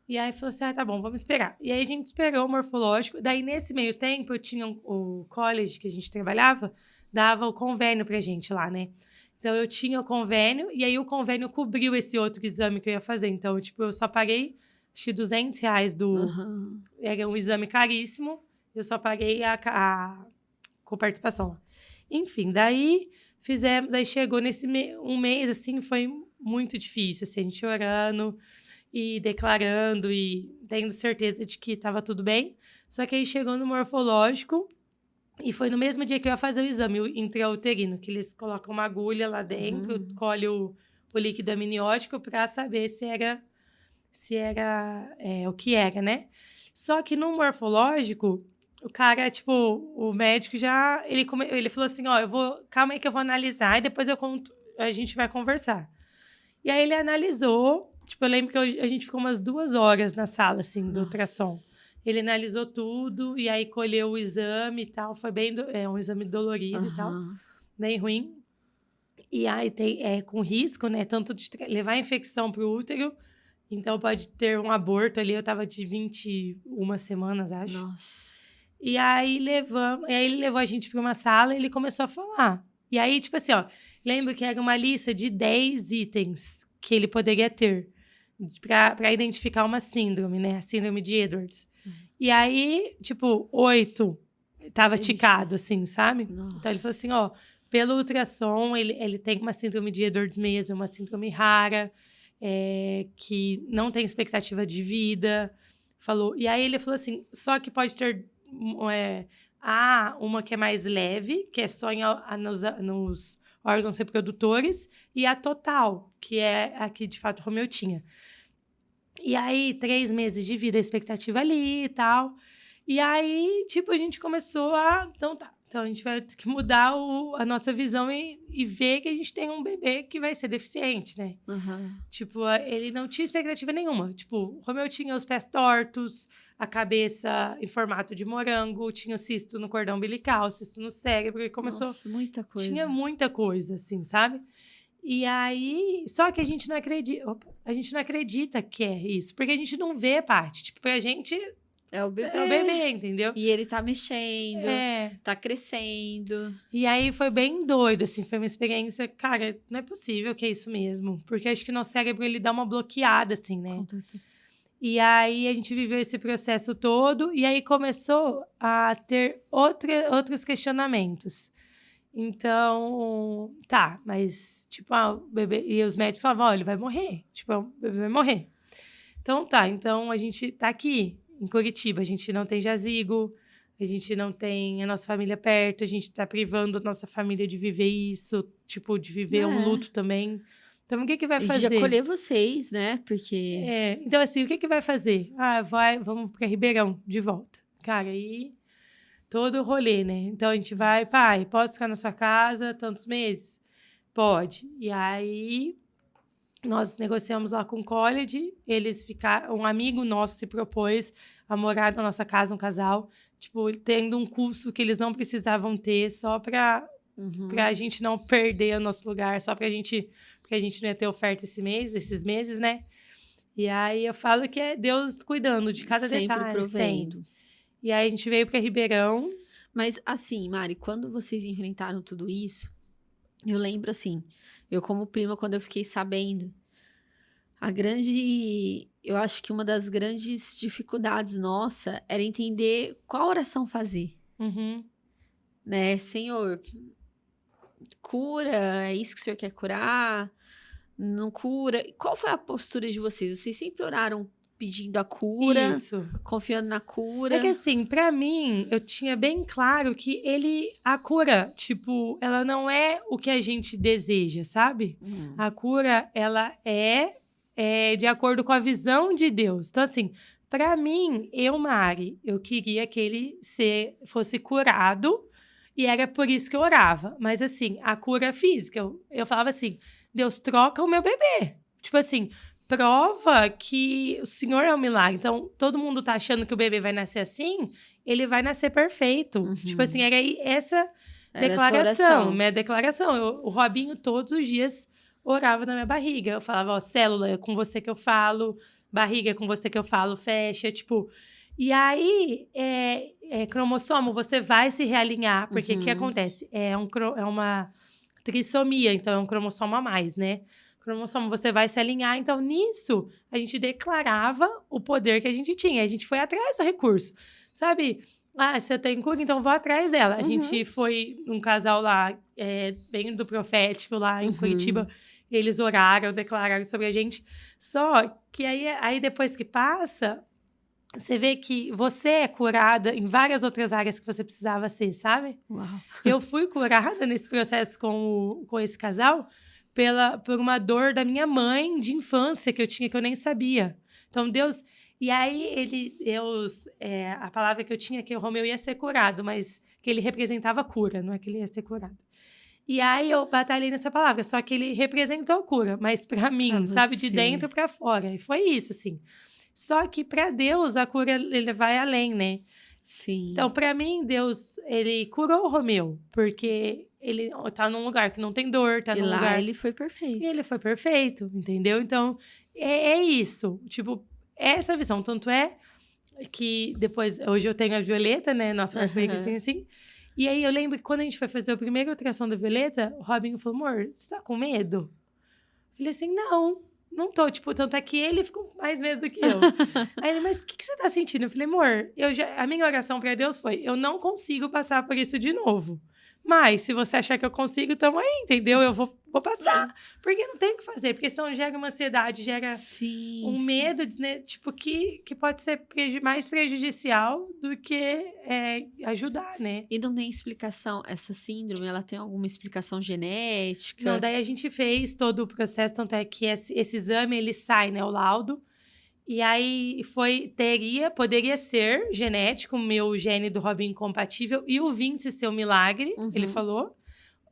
E aí, falou assim, tá bom, vamos esperar. E aí, a gente esperou o morfológico. Daí, nesse meio tempo, eu tinha o college que a gente trabalhava, dava o convênio pra gente lá, né? Então, eu tinha o convênio, e aí o convênio cobriu esse outro exame que eu ia fazer. Então, tipo, eu só paguei, acho que R$200 Era um exame caríssimo, eu só paguei com participação. Enfim, daí fizemos, aí chegou um mês, assim, foi muito difícil, assim, a gente orando e declarando e tendo certeza de que estava tudo bem. Só que aí chegou no morfológico, e foi no mesmo dia que eu ia fazer o exame, o intrauterino, que eles colocam uma agulha lá dentro, colhe o líquido amniótico para saber se era o que era, né? Só que no morfológico, o cara, tipo, o médico já... Ele falou assim, calma aí que eu vou analisar e depois a gente vai conversar. E aí ele analisou, tipo, eu lembro que a gente ficou umas 2 horas na sala, assim, do ultrassom. Ele analisou tudo e aí colheu o exame e tal. Foi bem... um exame dolorido e tal. Bem ruim. E aí com risco, né? Tanto de levar infecção pro útero. Então pode ter um aborto ali. Eu tava de 21 semanas, acho. Nossa. E aí ele levou a gente para uma sala e ele começou a falar. E aí, tipo assim, lembro que era uma lista de 10 itens que ele poderia ter para identificar uma síndrome, né? A síndrome de Edwards. E aí, tipo, 8 tava ticado, assim, sabe? Nossa. Então ele falou assim, pelo ultrassom, ele tem uma síndrome de Edwards mesmo, uma síndrome rara, que não tem expectativa de vida. E aí ele falou assim, só que pode ter uma que é mais leve, que é só nos órgãos reprodutores, e a total, que é a que de fato o Romeu tinha. E aí, 3 meses de vida, a expectativa ali e tal. E aí, tipo, a gente começou Então a gente vai ter que mudar a nossa visão e ver que a gente tem um bebê que vai ser deficiente, né? Tipo, ele não tinha expectativa nenhuma. Tipo, o Romeu tinha os pés tortos, a cabeça em formato de morango, tinha o cisto no cordão umbilical, cisto no cérebro, e começou... Nossa, muita coisa. Tinha muita coisa, assim, sabe? E aí, só que a gente não acredita que é isso, porque a gente não vê a parte. Tipo, pra gente é o bebê. É o bebê, entendeu? E ele tá mexendo, tá crescendo. E aí foi bem doido, assim, foi uma experiência, cara, não é possível que é isso mesmo, porque acho que nosso cérebro, ele dá uma bloqueada, assim, né? E aí a gente viveu esse processo todo, e aí começou a ter outros questionamentos. Então, mas, tipo, o bebê... E os médicos falavam, ele vai morrer. Tipo, o bebê vai morrer. Então, então a gente tá aqui, em Curitiba. A gente não tem jazigo, a gente não tem a nossa família perto, a gente tá privando a nossa família de viver isso, tipo, de viver um luto também. Então, o que vai fazer? E de acolher vocês, né? Porque... Então, assim, o que vai fazer? Vamos pra Ribeirão, de volta. Cara, aí... Todo o rolê, né? Então, a gente vai, pai, posso ficar na sua casa tantos meses? Pode. E aí, nós negociamos lá com o college, um amigo nosso se propôs a morar na nossa casa, um casal, tipo, tendo um curso que eles não precisavam ter, só pra a gente não perder o nosso lugar, só porque a gente não ia ter oferta esses meses, né? E aí, eu falo que é Deus cuidando de cada detalhe. Provendo. E aí, a gente veio para Ribeirão. Mas, assim, Mari, quando vocês enfrentaram tudo isso, eu lembro, assim, eu como prima, quando eu fiquei sabendo, eu acho que uma das grandes dificuldades nossa era entender qual oração fazer. Né? Senhor, cura, é isso que o Senhor quer curar? Não cura? Qual foi a postura de vocês? Vocês sempre oraram pedindo a cura, confiando na cura. É que assim, pra mim, eu tinha bem claro que a cura, tipo, ela não é o que a gente deseja, sabe? A cura, ela é de acordo com a visão de Deus. Então, assim, pra mim, Mari, eu queria que ele fosse curado e era por isso que eu orava. Mas, assim, a cura física, eu falava assim, Deus, troca o meu bebê. Tipo assim, prova que o Senhor é um milagre. Então, todo mundo tá achando que o bebê vai nascer assim, ele vai nascer perfeito. Tipo assim, era essa declaração, minha declaração. O Robinho, todos os dias, orava na minha barriga. Eu falava, célula, é com você que eu falo, barriga, é com você que eu falo, fecha, tipo... E aí, cromossomo, você vai se realinhar, porque o que acontece? É uma trissomia, então é um cromossomo a mais, né? Cromossomo, você vai se alinhar. Então, nisso, a gente declarava o poder que a gente tinha. A gente foi atrás do recurso, sabe? Ah, você tem cura, então vou atrás dela. A gente foi num casal lá, bem do profético, lá em Curitiba. Eles oraram, declararam sobre a gente. Só que aí depois que passa, você vê que você é curada em várias outras áreas que você precisava ser, sabe? Uau. Eu fui curada nesse processo com esse casal por uma dor da minha mãe de infância que eu tinha, que eu nem sabia. Então, Deus... E aí, a palavra que eu tinha é que o Romeu ia ser curado, mas que ele representava a cura, não é que ele ia ser curado. E aí, eu batalhei nessa palavra, só que ele representou a cura, mas pra mim, sabe? De dentro pra fora. E foi isso, assim. Só que pra Deus, a cura, ele vai além, né? Sim. Então, pra mim, Deus, ele curou o Romeu, porque ele tá num lugar que não tem dor, tá E num lá lugar... ele foi perfeito. E ele foi perfeito, entendeu? Então, é isso. Tipo, essa visão. Tanto é que depois... Hoje eu tenho a Violeta, né? Nossa, vai comigo assim. E aí, eu lembro que quando a gente foi fazer a primeira ultrassom da Violeta, o Robinho falou, amor, você tá com medo? Eu falei assim, não tô. Tipo, tanto é que ele ficou com mais medo do que eu. Aí ele, mas o que você tá sentindo? Eu falei, amor, a minha oração pra Deus foi, eu não consigo passar por isso de novo. Mas, se você achar que eu consigo, tamo aí, entendeu? Eu vou passar. Porque não tem o que fazer. Porque senão gera uma ansiedade, gera medo, né? Tipo, que pode ser mais prejudicial do que ajudar, né? E não tem explicação, essa síndrome, ela tem alguma explicação genética? Não, daí a gente fez todo o processo, tanto é que esse exame, ele sai, né? O laudo. E aí poderia ser genético, o meu gene do Robin incompatível e o Vince ser um milagre, ele falou.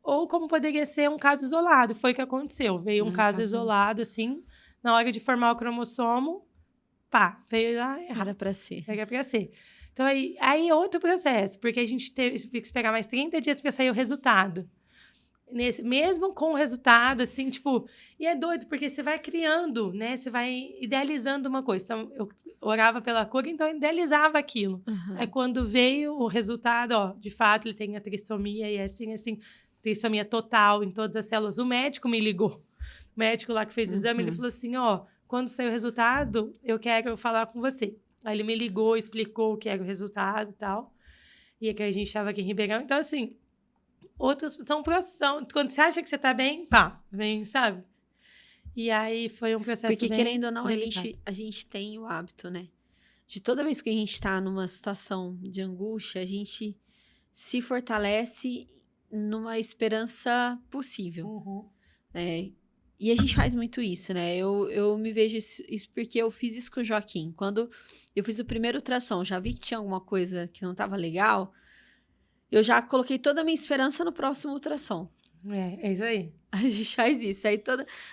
Ou como poderia ser um caso isolado. Foi o que aconteceu. Veio um caso isolado, assim, na hora de formar o cromossomo, veio lá errado. Era pra ser. Era pra ser. Então, aí outro processo, porque a gente teve que esperar mais 30 dias para sair o resultado. Mesmo com o resultado, assim, tipo... E é doido, porque você vai criando, né? Você vai idealizando uma coisa. Então, eu orava pela cura, então eu idealizava aquilo. Aí, quando veio o resultado, ó, de fato, ele tem a trissomia e assim, trissomia total em todas as células. O médico me ligou. O médico lá que fez o exame, ele falou assim, ó, quando sair o resultado, eu quero falar com você. Aí, ele me ligou, explicou o que era o resultado e tal. E que a gente estava aqui em Ribeirão. Então, assim... Outros são quando você acha que você tá bem, vem, sabe? E aí foi um processo porque, bem querendo ou não, delicado. a gente tem o hábito, né? De toda vez que a gente tá numa situação de angústia, a gente se fortalece numa esperança possível. E a gente faz muito isso, né? Eu me vejo isso porque eu fiz isso com o Joaquim. Quando eu fiz o primeiro ultrassom, já vi que tinha alguma coisa que não tava legal... Eu já coloquei toda a minha esperança no próximo ultrassom. É isso aí. A gente faz isso.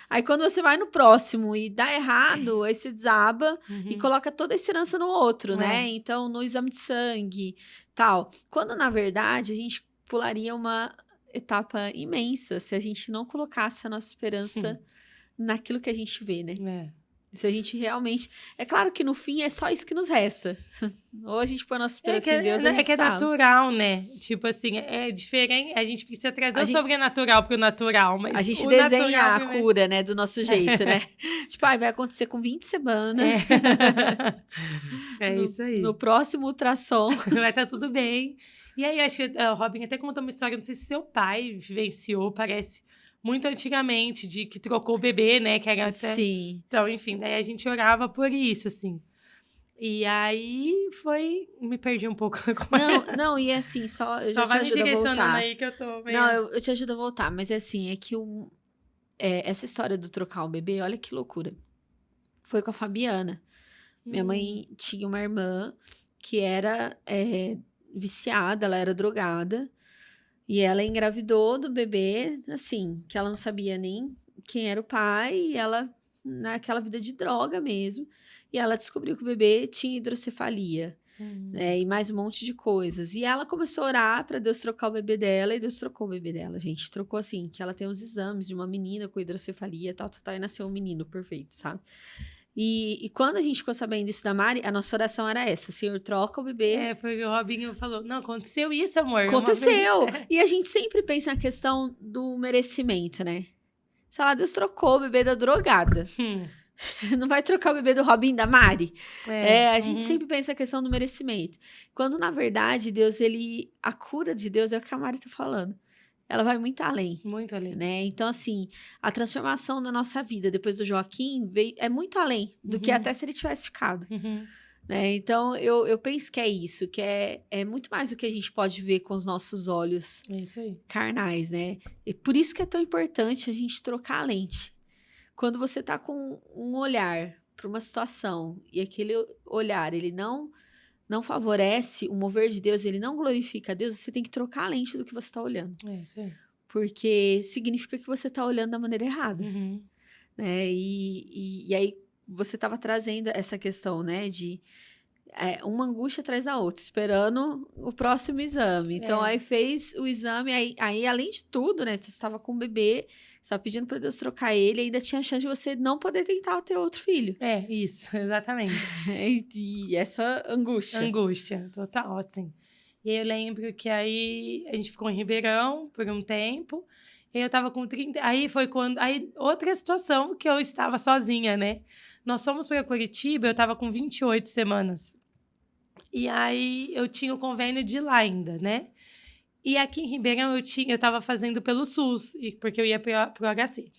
Aí quando você vai no próximo e dá errado, aí você desaba e coloca toda a esperança no outro, né? Então, no exame de sangue, tal. Quando, na verdade, a gente pularia uma etapa imensa se a gente não colocasse a nossa esperança naquilo que a gente vê, né? Se a gente realmente... É claro que no fim é só isso que nos resta. Ou a gente põe a nossa esperança em Deus, é que é natural, né? Tipo assim, é diferente. A gente precisa trazer o sobrenatural pro natural, mas a gente desenha a cura, né? Do nosso jeito, né? Tipo, vai acontecer com 20 semanas. Isso aí. No próximo ultrassom. Vai estar tudo bem. E aí, acho que o Robin até contou uma história, não sei se seu pai vivenciou, parece... Muito antigamente, de que trocou o bebê, né? Que era até... Sim. Então, enfim, daí a gente orava por isso, assim. E aí me perdi um pouco. Não, e assim, eu já te vai me ajudo a direcionando voltar. aí que eu tô meio... Não, eu te ajudo a voltar, mas é assim, é que essa história do trocar o bebê, olha que loucura. Foi com a Fabiana. Minha mãe tinha uma irmã que era viciada, ela era drogada. E ela engravidou do bebê, assim, que ela não sabia nem quem era o pai, e ela, naquela vida de droga mesmo, e ela descobriu que o bebê tinha hidrocefalia, né, e mais um monte de coisas. E ela começou a orar para Deus trocar o bebê dela, e Deus trocou o bebê dela, gente. Trocou assim, que ela tem os exames de uma menina com hidrocefalia, tal, e nasceu um menino perfeito, sabe? E quando a gente ficou sabendo isso da Mari, a nossa oração era essa: Senhor, troca o bebê. Porque o Robinho falou, não, aconteceu isso, amor. Aconteceu! E a gente sempre pensa na questão do merecimento, né? Sei lá, Deus trocou o bebê da drogada. Não vai trocar o bebê do Robinho da Mari? A gente sempre pensa na questão do merecimento. Quando, na verdade, Deus, a cura de Deus é o que a Mari tá falando. Ela vai muito além. Muito além. Né? Então, assim, a transformação da nossa vida depois do Joaquim é muito além do que até se ele tivesse ficado. Né? Então, eu penso que é isso, que é muito mais do que a gente pode ver com os nossos olhos carnais, né? E por isso que é tão importante a gente trocar a lente. Quando você tá com um olhar para uma situação e aquele olhar, ele não favorece o mover de Deus, ele não glorifica a Deus, você tem que trocar a lente do que você está olhando. É isso aí. Porque significa que você está olhando da maneira errada. Né? E aí você estava trazendo essa questão, né, de uma angústia atrás da outra, esperando o próximo exame. Então, aí fez o exame, aí além de tudo, né, você estava com o bebê, você estava pedindo para Deus trocar ele, ainda tinha a chance de você não poder tentar ter outro filho. Isso, exatamente. E essa angústia. Angústia, total, assim. E eu lembro que aí a gente ficou em Ribeirão por um tempo, e eu tava com 30... Aí foi quando... Aí outra situação que eu estava sozinha, né? Nós fomos para Curitiba, eu tava com 28 semanas. E aí eu tinha o convênio de lá ainda, né? E aqui em Ribeirão eu tava fazendo pelo SUS, porque eu ia pro HC.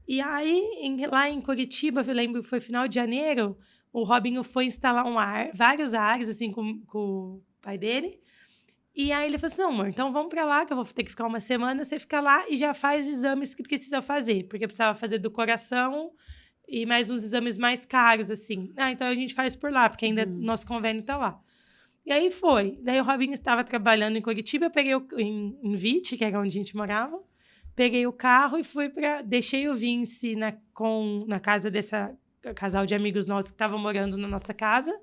E aí, lá em Curitiba, eu lembro que foi final de janeiro, o Robinho foi instalar vários ares, assim, com o pai dele. E aí ele falou assim, não, amor, então vamos pra lá, que eu vou ter que ficar uma semana, você fica lá e já faz exames que precisa fazer. Porque precisava fazer do coração e mais uns exames mais caros, assim. Então a gente faz por lá, porque ainda nosso convênio tá lá. E aí foi. Daí o Robinho estava trabalhando em Curitiba, eu peguei em Vite, que era onde a gente morava, peguei o carro e fui deixei o Vince na casa dessa casal de amigos nossos que estavam morando na nossa casa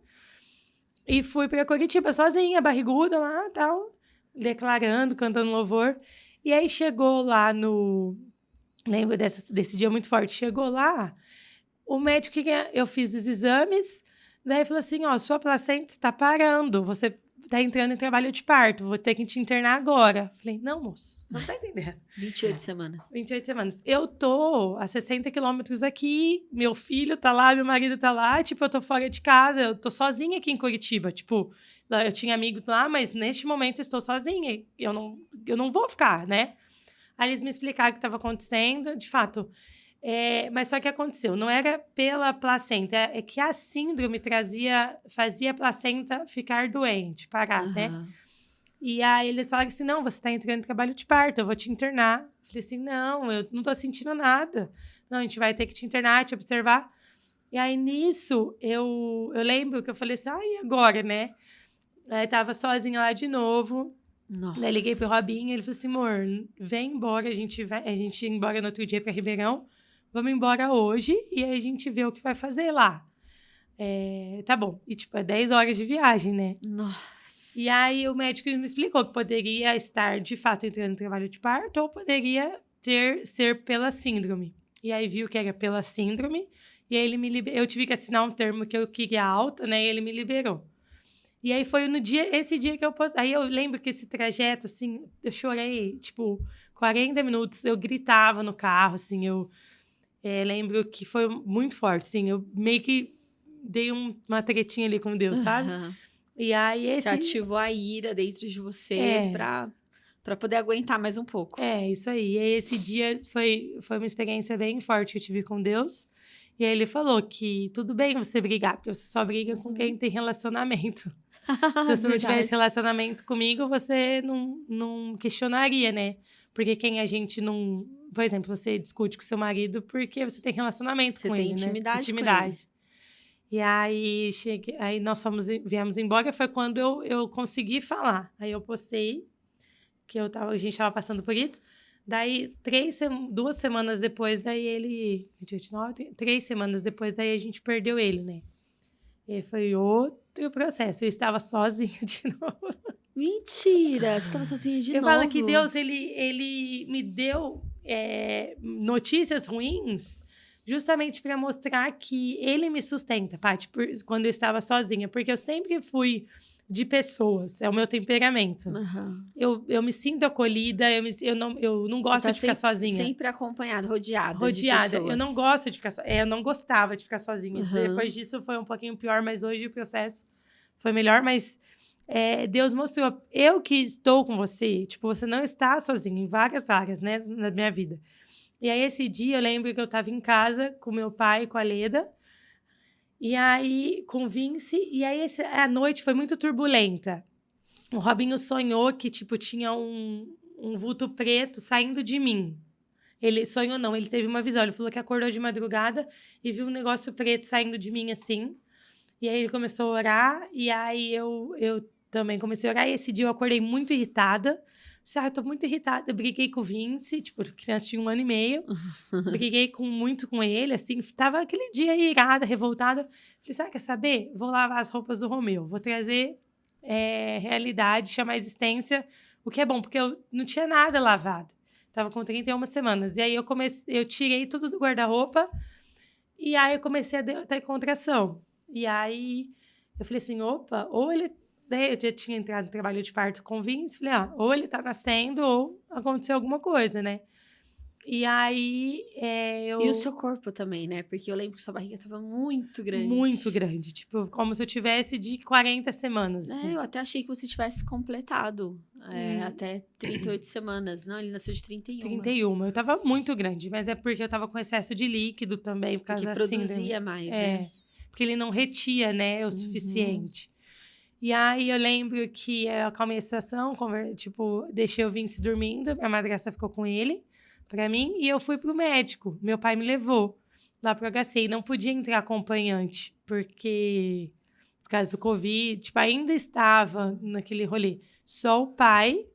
e fui para Curitiba sozinha, barriguda lá, tal, declarando, cantando louvor. E aí chegou lá lembro desse dia muito forte, chegou lá, o médico, eu fiz os exames, daí falou assim, sua placenta está parando, você está entrando em trabalho de parto, vou ter que te internar agora. Falei, não, moço, você não tá entendendo. 28 semanas. 28 semanas. Eu tô a 60 quilômetros aqui, meu filho tá lá, meu marido tá lá, eu tô fora de casa, eu tô sozinha aqui em Curitiba, eu tinha amigos lá, mas neste momento eu estou sozinha, eu não vou ficar, né? Aí eles me explicaram o que estava acontecendo, de fato... mas só que aconteceu, não era pela placenta, é que a síndrome fazia a placenta ficar doente, parar, né? E aí eles falaram assim, não, você tá entrando em trabalho de parto, eu vou te internar. Eu falei assim, não, eu não tô sentindo nada. Não, a gente vai ter que te internar, te observar. E aí nisso, eu lembro que eu falei assim, e agora, né? Aí tava sozinha lá de novo. Nossa. Daí liguei pro Robinho, ele falou assim, amor, vem embora, a gente ia embora no outro dia pra Ribeirão. Vamos embora hoje e aí a gente vê o que vai fazer lá. Tá bom. E, é 10 horas de viagem, né? Nossa. E aí o médico me explicou que poderia estar, de fato, entrando em trabalho de parto ou poderia ser pela síndrome. E aí viu que era pela síndrome e aí eu tive que assinar um termo que eu queria alta, né? E ele me liberou. E aí foi esse dia que eu postei. Aí eu lembro que esse trajeto, assim, eu chorei, 40 minutos. Eu gritava no carro, assim, lembro que foi muito forte, assim. Eu meio que dei uma tretinha ali com Deus, sabe? E aí Você ativou a ira dentro de você pra poder aguentar mais um pouco. Isso aí. E aí esse dia foi uma experiência bem forte que eu tive com Deus. E aí ele falou que tudo bem você brigar, porque você só briga com quem tem relacionamento. Se você não tivesse relacionamento comigo, você não questionaria, né? Porque quem a gente não... Por exemplo, você discute com seu marido porque você tem relacionamento com ele, né? Você tem intimidade. E aí, aí nós viemos embora, foi quando eu consegui falar. Aí eu postei que a gente estava passando por isso. Daí, 2 semanas depois, daí ele... 3 semanas depois, daí a gente perdeu ele, né? E foi outro processo. Eu estava sozinha de novo. Mentira! Você estava sozinha de novo? Eu falo que Deus, ele me deu notícias ruins justamente para mostrar que ele me sustenta, Paty, quando eu estava sozinha. Porque eu sempre fui de pessoas, é o meu temperamento. Uhum. Eu me sinto acolhida, eu não gosto de ficar sozinha. Sempre acompanhada, rodeada de Rodeada. pessoas. Eu não gosto de ficar sozinha. Eu não gostava de ficar sozinha. Uhum. Depois disso foi um pouquinho pior, mas hoje o processo foi melhor. Mas Deus mostrou, eu que estou com você, tipo, você não está sozinha em várias áreas, né, na minha vida. E aí, esse dia, eu lembro que eu estava em casa com meu pai e com a Leda. E aí, com o Vince. E aí, a noite foi muito turbulenta. O Robinho sonhou que, tipo, tinha um vulto preto saindo de mim. Ele sonhou, não. Ele teve uma visão. Ele falou que acordou de madrugada e viu um negócio preto saindo de mim, assim. E aí, ele começou a orar. E aí, eu também comecei a orar. E esse dia, eu acordei muito irritada. Eu tô muito irritada. Eu briguei com o Vince, tipo, a criança tinha 1 ano e meio. Briguei muito com ele, assim. Tava aquele dia irada, revoltada. Falei, quer saber? Vou lavar as roupas do Romeu. Vou trazer realidade, chamar a existência. O que é bom, porque eu não tinha nada lavado. Tava com 31 semanas. E aí, eu tirei tudo do guarda-roupa. E aí, eu comecei a ter contração. E aí, eu falei assim, opa, ou ele... Eu já tinha entrado no trabalho de parto com o Vince, falei, ou ele tá nascendo, ou aconteceu alguma coisa, né? E aí, E o seu corpo também, né? Porque eu lembro que sua barriga tava muito grande. Muito grande, tipo, como se eu tivesse de 40 semanas, assim. Eu até achei que você tivesse completado até 38 semanas. Não, ele nasceu de 31. 31, eu tava muito grande, mas é porque eu tava com excesso de líquido também, por causa da síndrome. Porque produzia mais, né? Porque ele não retia, né, o suficiente. E aí, eu lembro que eu acalmei a situação, tipo, deixei o Vince dormindo, minha madrasta ficou com ele, pra mim, e eu fui pro médico. Meu pai me levou lá pro HC, e não podia entrar acompanhante, porque, por causa do Covid, tipo, ainda estava naquele rolê. Só o pai,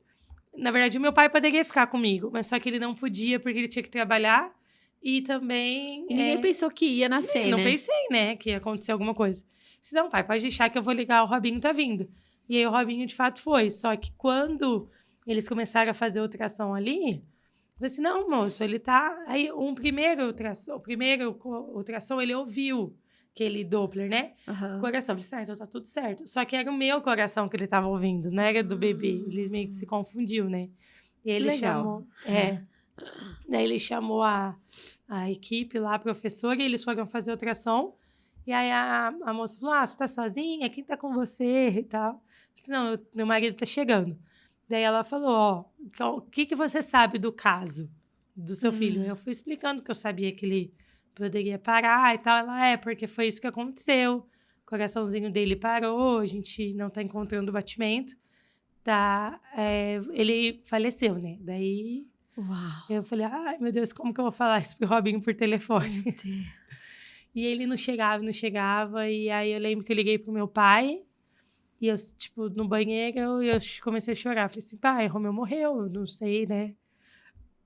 na verdade, o meu pai poderia ficar comigo, mas só que ele não podia, porque ele tinha que trabalhar, e também... E ninguém pensou que ia nascer, né? Não pensei, né, que ia acontecer alguma coisa. Disse, não, pai, pode deixar que eu vou ligar, o Robinho tá vindo. E aí, o Robinho, de fato, foi. Só que quando eles começaram a fazer ultrassom ali, eu falei assim, não, moço, ele tá... Aí, o primeiro ultrassom, ele ouviu aquele Doppler, né? O coração. Eu falei, então tá tudo certo. Só que era o meu coração que ele tava ouvindo, não era do bebê. Ele meio que se confundiu, né? E aí, ele chamou... Daí, ele chamou a equipe lá, a professora, e eles foram fazer ultrassom. E aí, a moça falou, você tá sozinha? Quem tá com você? E tal. Eu disse, não, meu marido tá chegando. Daí, ela falou, o que você sabe do caso do seu filho? Eu fui explicando que eu sabia que ele poderia parar e tal. Ela, porque foi isso que aconteceu. O coraçãozinho dele parou, a gente não tá encontrando o batimento. Tá? Ele faleceu, né? Daí, eu falei, ai, meu Deus, como que eu vou falar isso pro Robinho por telefone? Meu Deus. E ele não chegava. E aí, eu lembro que eu liguei pro meu pai. E eu, tipo, no banheiro, eu comecei a chorar. Falei assim, pai, Romeu morreu, não sei, né?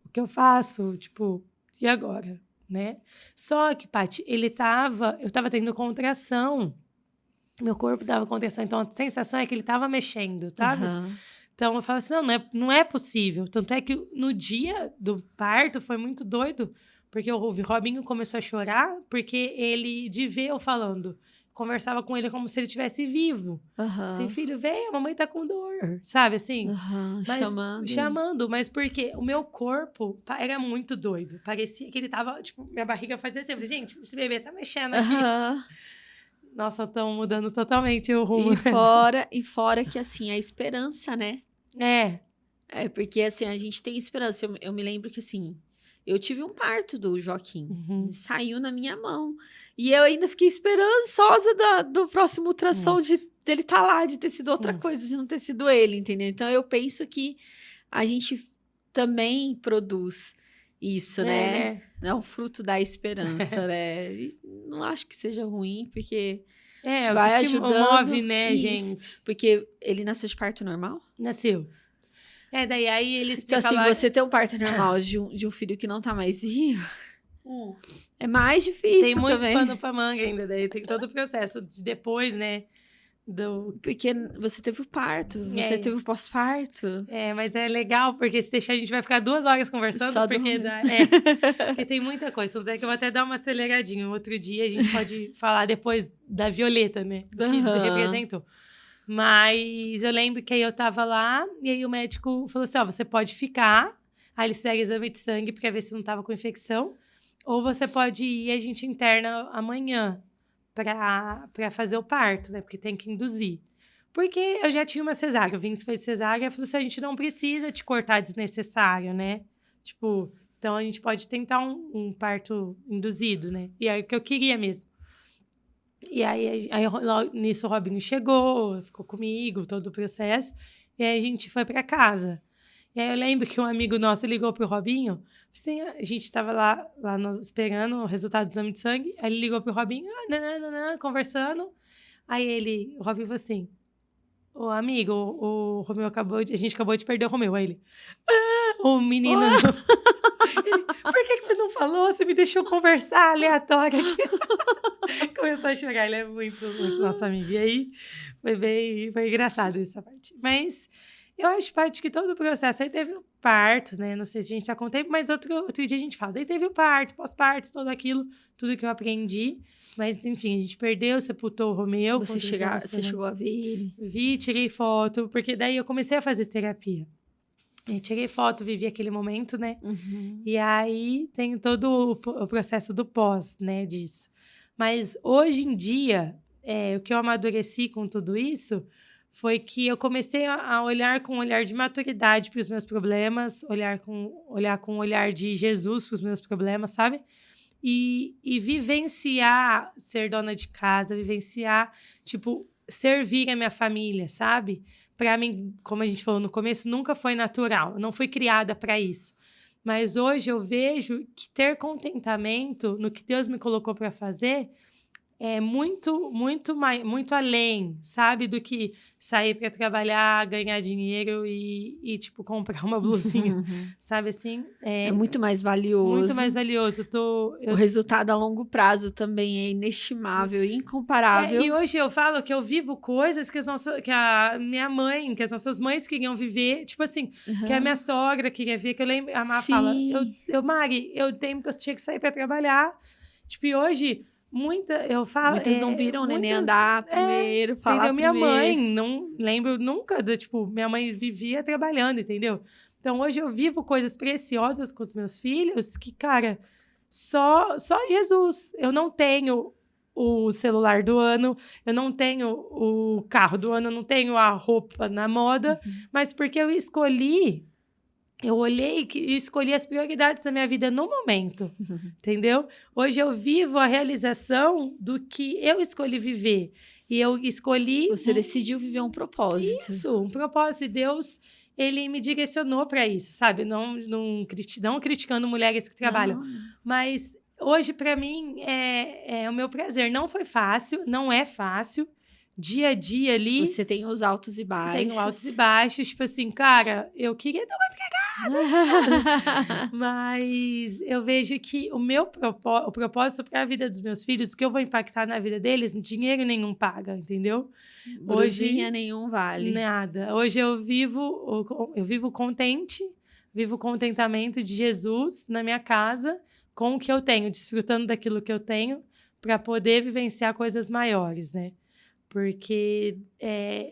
O que eu faço? Tipo, e agora? Né? Só que, Paty, eu tava tendo contração. Meu corpo dava contração. Então, a sensação é que ele tava mexendo, sabe? Então, eu falava assim, não é possível. Tanto é que no dia do parto foi muito doido. Porque o Robinho começou a chorar, porque ele, de ver eu falando, conversava com ele como se ele estivesse vivo. Assim, filho, vem, a mamãe tá com dor. Sabe, assim? Chamando. Mas porque o meu corpo era muito doido. Parecia que ele tava, tipo, minha barriga fazia assim. Eu falei, gente, esse bebê tá mexendo aqui. Nossa, estão mudando totalmente o rumo. E fora que, assim, a esperança, né? Porque, assim, a gente tem esperança. Eu me lembro que, assim... Eu tive um parto do Joaquim. Saiu na minha mão. E eu ainda fiquei esperançosa do próximo ultrassom dele estar lá, de ter sido outra coisa, de não ter sido ele, entendeu? Então, eu penso que a gente também produz isso, né? É um fruto da esperança, né? E não acho que seja ruim, porque vai o que ajudando. Move, né, isso, gente? Porque ele nasceu de parto normal? Nasceu. Daí aí eles... Então, assim, você ter um parto normal de um filho que não tá mais vivo, é mais difícil. Tem muito também. pano pra manga ainda, daí tem todo o processo de depois, né, Porque você teve o parto, você teve o pós-parto. Mas é legal, porque se deixar a gente vai ficar 2 horas conversando, Só porque porque tem muita coisa. Então, que eu vou até dar uma aceleradinha. Outro dia a gente pode falar depois da Violeta, né? Do que representou. Mas eu lembro que aí eu tava lá, e aí o médico falou assim, você pode ficar, aí eles fizeram exame de sangue pra ver se não tava com infecção, ou você pode ir e a gente interna amanhã pra fazer o parto, né? Porque tem que induzir. Porque eu já tinha uma cesárea, o Vince fez cesárea, e falou assim, a gente não precisa te cortar desnecessário, né? Tipo, então a gente pode tentar um parto induzido, né? E aí o que eu queria mesmo. E aí logo nisso o Robinho chegou, ficou comigo, todo o processo, e aí a gente foi pra casa. E aí eu lembro que um amigo nosso ligou pro Robinho, assim, a gente tava lá nós esperando o resultado do exame de sangue, aí ele ligou pro Robinho, conversando, aí o Robinho falou assim, ô amigo, o Romeu a gente acabou de perder o Romeu, aí ele, o menino, por que você não falou? Você me deixou conversar aleatório aqui. Começou a chorar, ele é muito, muito nosso amigo, e aí foi engraçado essa parte, mas... Eu acho parte que todo o processo, aí teve o parto, né? Não sei se a gente já contei, mas outro dia a gente fala. Daí teve o parto, pós-parto, tudo aquilo, tudo que eu aprendi. Mas, enfim, a gente perdeu, sepultou o Romeu. Você chegou a ver ele? Vi, tirei foto, porque daí eu comecei a fazer terapia. Eu tirei foto, vivi aquele momento, né? Uhum. E aí tem todo o processo do pós, né, disso. Mas hoje em dia, o que eu amadureci com tudo isso... foi que eu comecei a olhar com um olhar de maturidade para os meus problemas, olhar com um olhar de Jesus para os meus problemas, sabe? E vivenciar ser dona de casa, vivenciar, tipo, servir a minha família, sabe? Para mim, como a gente falou no começo, nunca foi natural, eu não fui criada para isso. Mas hoje eu vejo que ter contentamento no que Deus me colocou para fazer é muito, muito, muito além, sabe? Do que sair para trabalhar, ganhar dinheiro e, tipo, comprar uma blusinha, sabe assim? É muito mais valioso. Muito mais valioso. O resultado a longo prazo também é inestimável e incomparável. E hoje eu falo que eu vivo coisas que a minha mãe, que as nossas mães queriam viver, tipo assim, que a minha sogra queria ver, que eu lembro, a Má fala, Mari, eu tenho que eu tinha que sair para trabalhar. Tipo, e hoje... Muitas não viram o neném andar primeiro, falar entendeu? primeiro. Minha mãe, não lembro nunca, minha mãe vivia trabalhando, entendeu? Então, hoje eu vivo coisas preciosas com os meus filhos que, cara, só Jesus. Eu não tenho o celular do ano, eu não tenho o carro do ano, eu não tenho a roupa na moda, mas porque eu escolhi... Eu olhei e escolhi as prioridades da minha vida no momento, entendeu? Hoje eu vivo a realização do que eu escolhi viver. E eu escolhi... Você decidiu viver um propósito. Isso, um propósito. E Deus, ele me direcionou para isso, sabe? Não criticando mulheres que trabalham. Não. Mas hoje, para mim, é o meu prazer. Não foi fácil, não é fácil. Dia a dia ali... Você tem os altos e baixos. Tenho altos e baixos. Tipo assim, cara, eu queria dar uma pegada. Mas eu vejo que o propósito para a vida dos meus filhos, o que eu vou impactar na vida deles, dinheiro nenhum paga, entendeu? Hoje nenhum vale. Nada. Hoje eu vivo contente, vivo o contentamento de Jesus na minha casa, com o que eu tenho, desfrutando daquilo que eu tenho, para poder vivenciar coisas maiores, né? Porque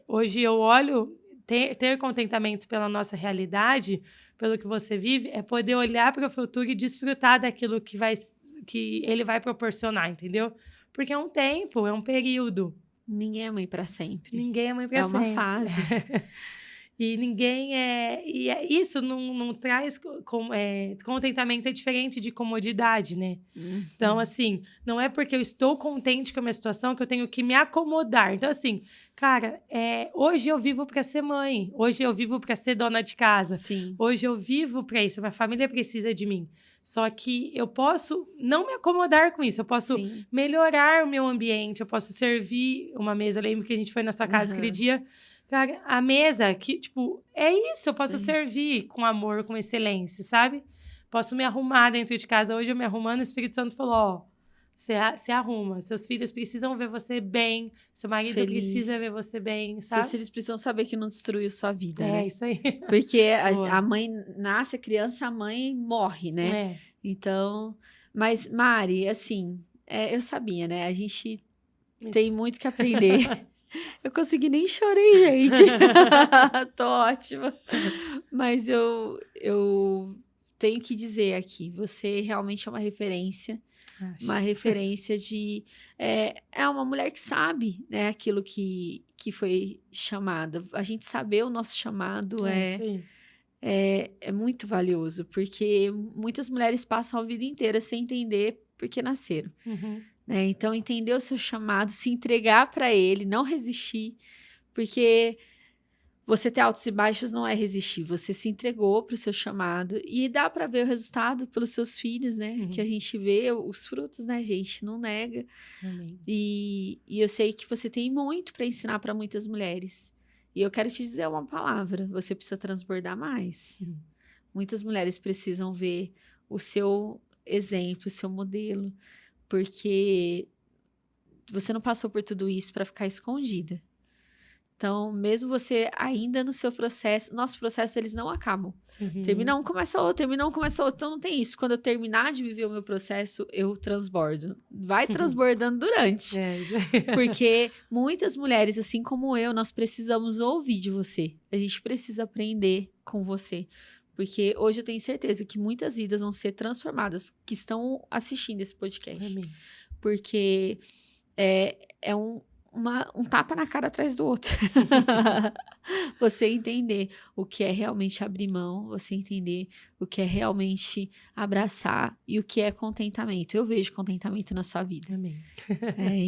hoje eu olho, ter contentamento pela nossa realidade, pelo que você vive, é poder olhar para o futuro e desfrutar daquilo que ele vai proporcionar, entendeu? Porque é um tempo, é um período. Ninguém é mãe para sempre. Ninguém é mãe para sempre. É uma fase. E ninguém isso não traz contentamento, é diferente de comodidade, né? Então, assim, não é porque eu estou contente com a minha situação que eu tenho que me acomodar. Então, assim, cara, hoje eu vivo para ser mãe, hoje eu vivo para ser dona de casa. Sim. Hoje eu vivo para isso, minha família precisa de mim. Só que eu posso não me acomodar com isso, eu posso melhorar o meu ambiente, eu posso servir uma mesa. Eu lembro que a gente foi na sua casa aquele dia. Cara, a mesa, que, tipo, é isso. Eu posso servir com amor, com excelência, sabe? Posso me arrumar dentro de casa. Hoje eu me arrumando, o Espírito Santo falou, você arruma. Seus filhos precisam ver você bem, seu marido Feliz. precisa ver você bem, sabe? Seus filhos precisam saber que não destruiu sua vida, né? Isso aí. Porque Boa. a mãe nasce, a criança, a mãe morre, né? É. Então, mas Mari, assim, eu sabia, né? A gente tem muito que aprender. Eu consegui, nem chorei, gente. Tô ótima. Mas eu tenho que dizer aqui, você realmente é uma referência. Acho. Uma referência de... É uma mulher que sabe, né? Aquilo que foi chamada. A gente saber o nosso chamado Isso aí. é muito valioso. Porque muitas mulheres passam a vida inteira sem entender porque nasceram. Uhum. Né? Então, entender o seu chamado, se entregar para ele, não resistir, porque você ter altos e baixos não é resistir, você se entregou para o seu chamado e dá para ver o resultado pelos seus filhos, né? Uhum. Que a gente vê os frutos, né, gente? Não nega. Amém. E eu sei que você tem muito para ensinar para muitas mulheres. E eu quero te dizer uma palavra: você precisa transbordar mais. Uhum. Muitas mulheres precisam ver o seu exemplo, o seu modelo, porque você não passou por tudo isso para ficar escondida. Então, mesmo você ainda no seu processo, nossos processos, eles não acabam. Uhum. Termina um, começa outro, termina um, começa outro. Então, não tem isso. Quando eu terminar de viver o meu processo, eu transbordo. Vai transbordando durante. Isso aí. Porque muitas mulheres, assim como eu, nós precisamos ouvir de você. A gente precisa aprender com você. Porque hoje eu tenho certeza que muitas vidas vão ser transformadas que estão assistindo esse podcast. Amém. Porque é um tapa na cara atrás do outro. Você entender o que é realmente abrir mão, você entender o que é realmente abraçar e o que é contentamento. Eu vejo contentamento na sua vida. Amém.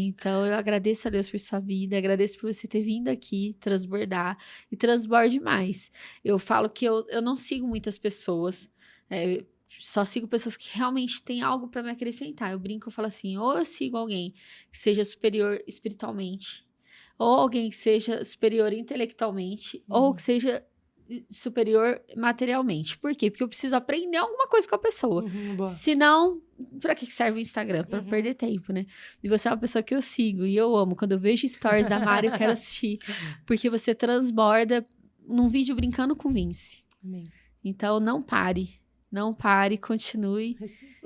Então, eu agradeço a Deus por sua vida, agradeço por você ter vindo aqui transbordar e transborde mais. Eu falo que eu não sigo muitas pessoas, só sigo pessoas que realmente têm algo para me acrescentar. Eu brinco, eu falo assim, ou eu sigo alguém que seja superior espiritualmente, ou alguém que seja superior intelectualmente, ou que seja superior materialmente. Por quê? Porque eu preciso aprender alguma coisa com a pessoa. Boa. Senão, para que serve o Instagram? Para perder tempo, né? E você é uma pessoa que eu sigo e eu amo. Quando eu vejo stories da Mari, eu quero assistir. Porque você transborda num vídeo brincando com o Vince. Amém. Então, não pare. Não pare, continue.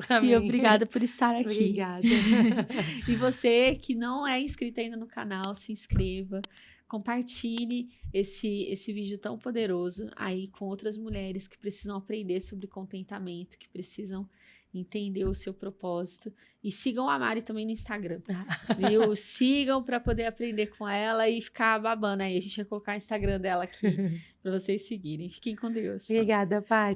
Amém. E obrigada por estar aqui. Obrigada. E você que não é inscrito ainda no canal, se inscreva. Compartilhe esse vídeo tão poderoso aí com outras mulheres que precisam aprender sobre contentamento, que precisam entender o seu propósito. E sigam a Mari também no Instagram, viu? Sigam para poder aprender com ela e ficar babando aí. A gente vai colocar o Instagram dela aqui para vocês seguirem. Fiquem com Deus. Obrigada, Paty.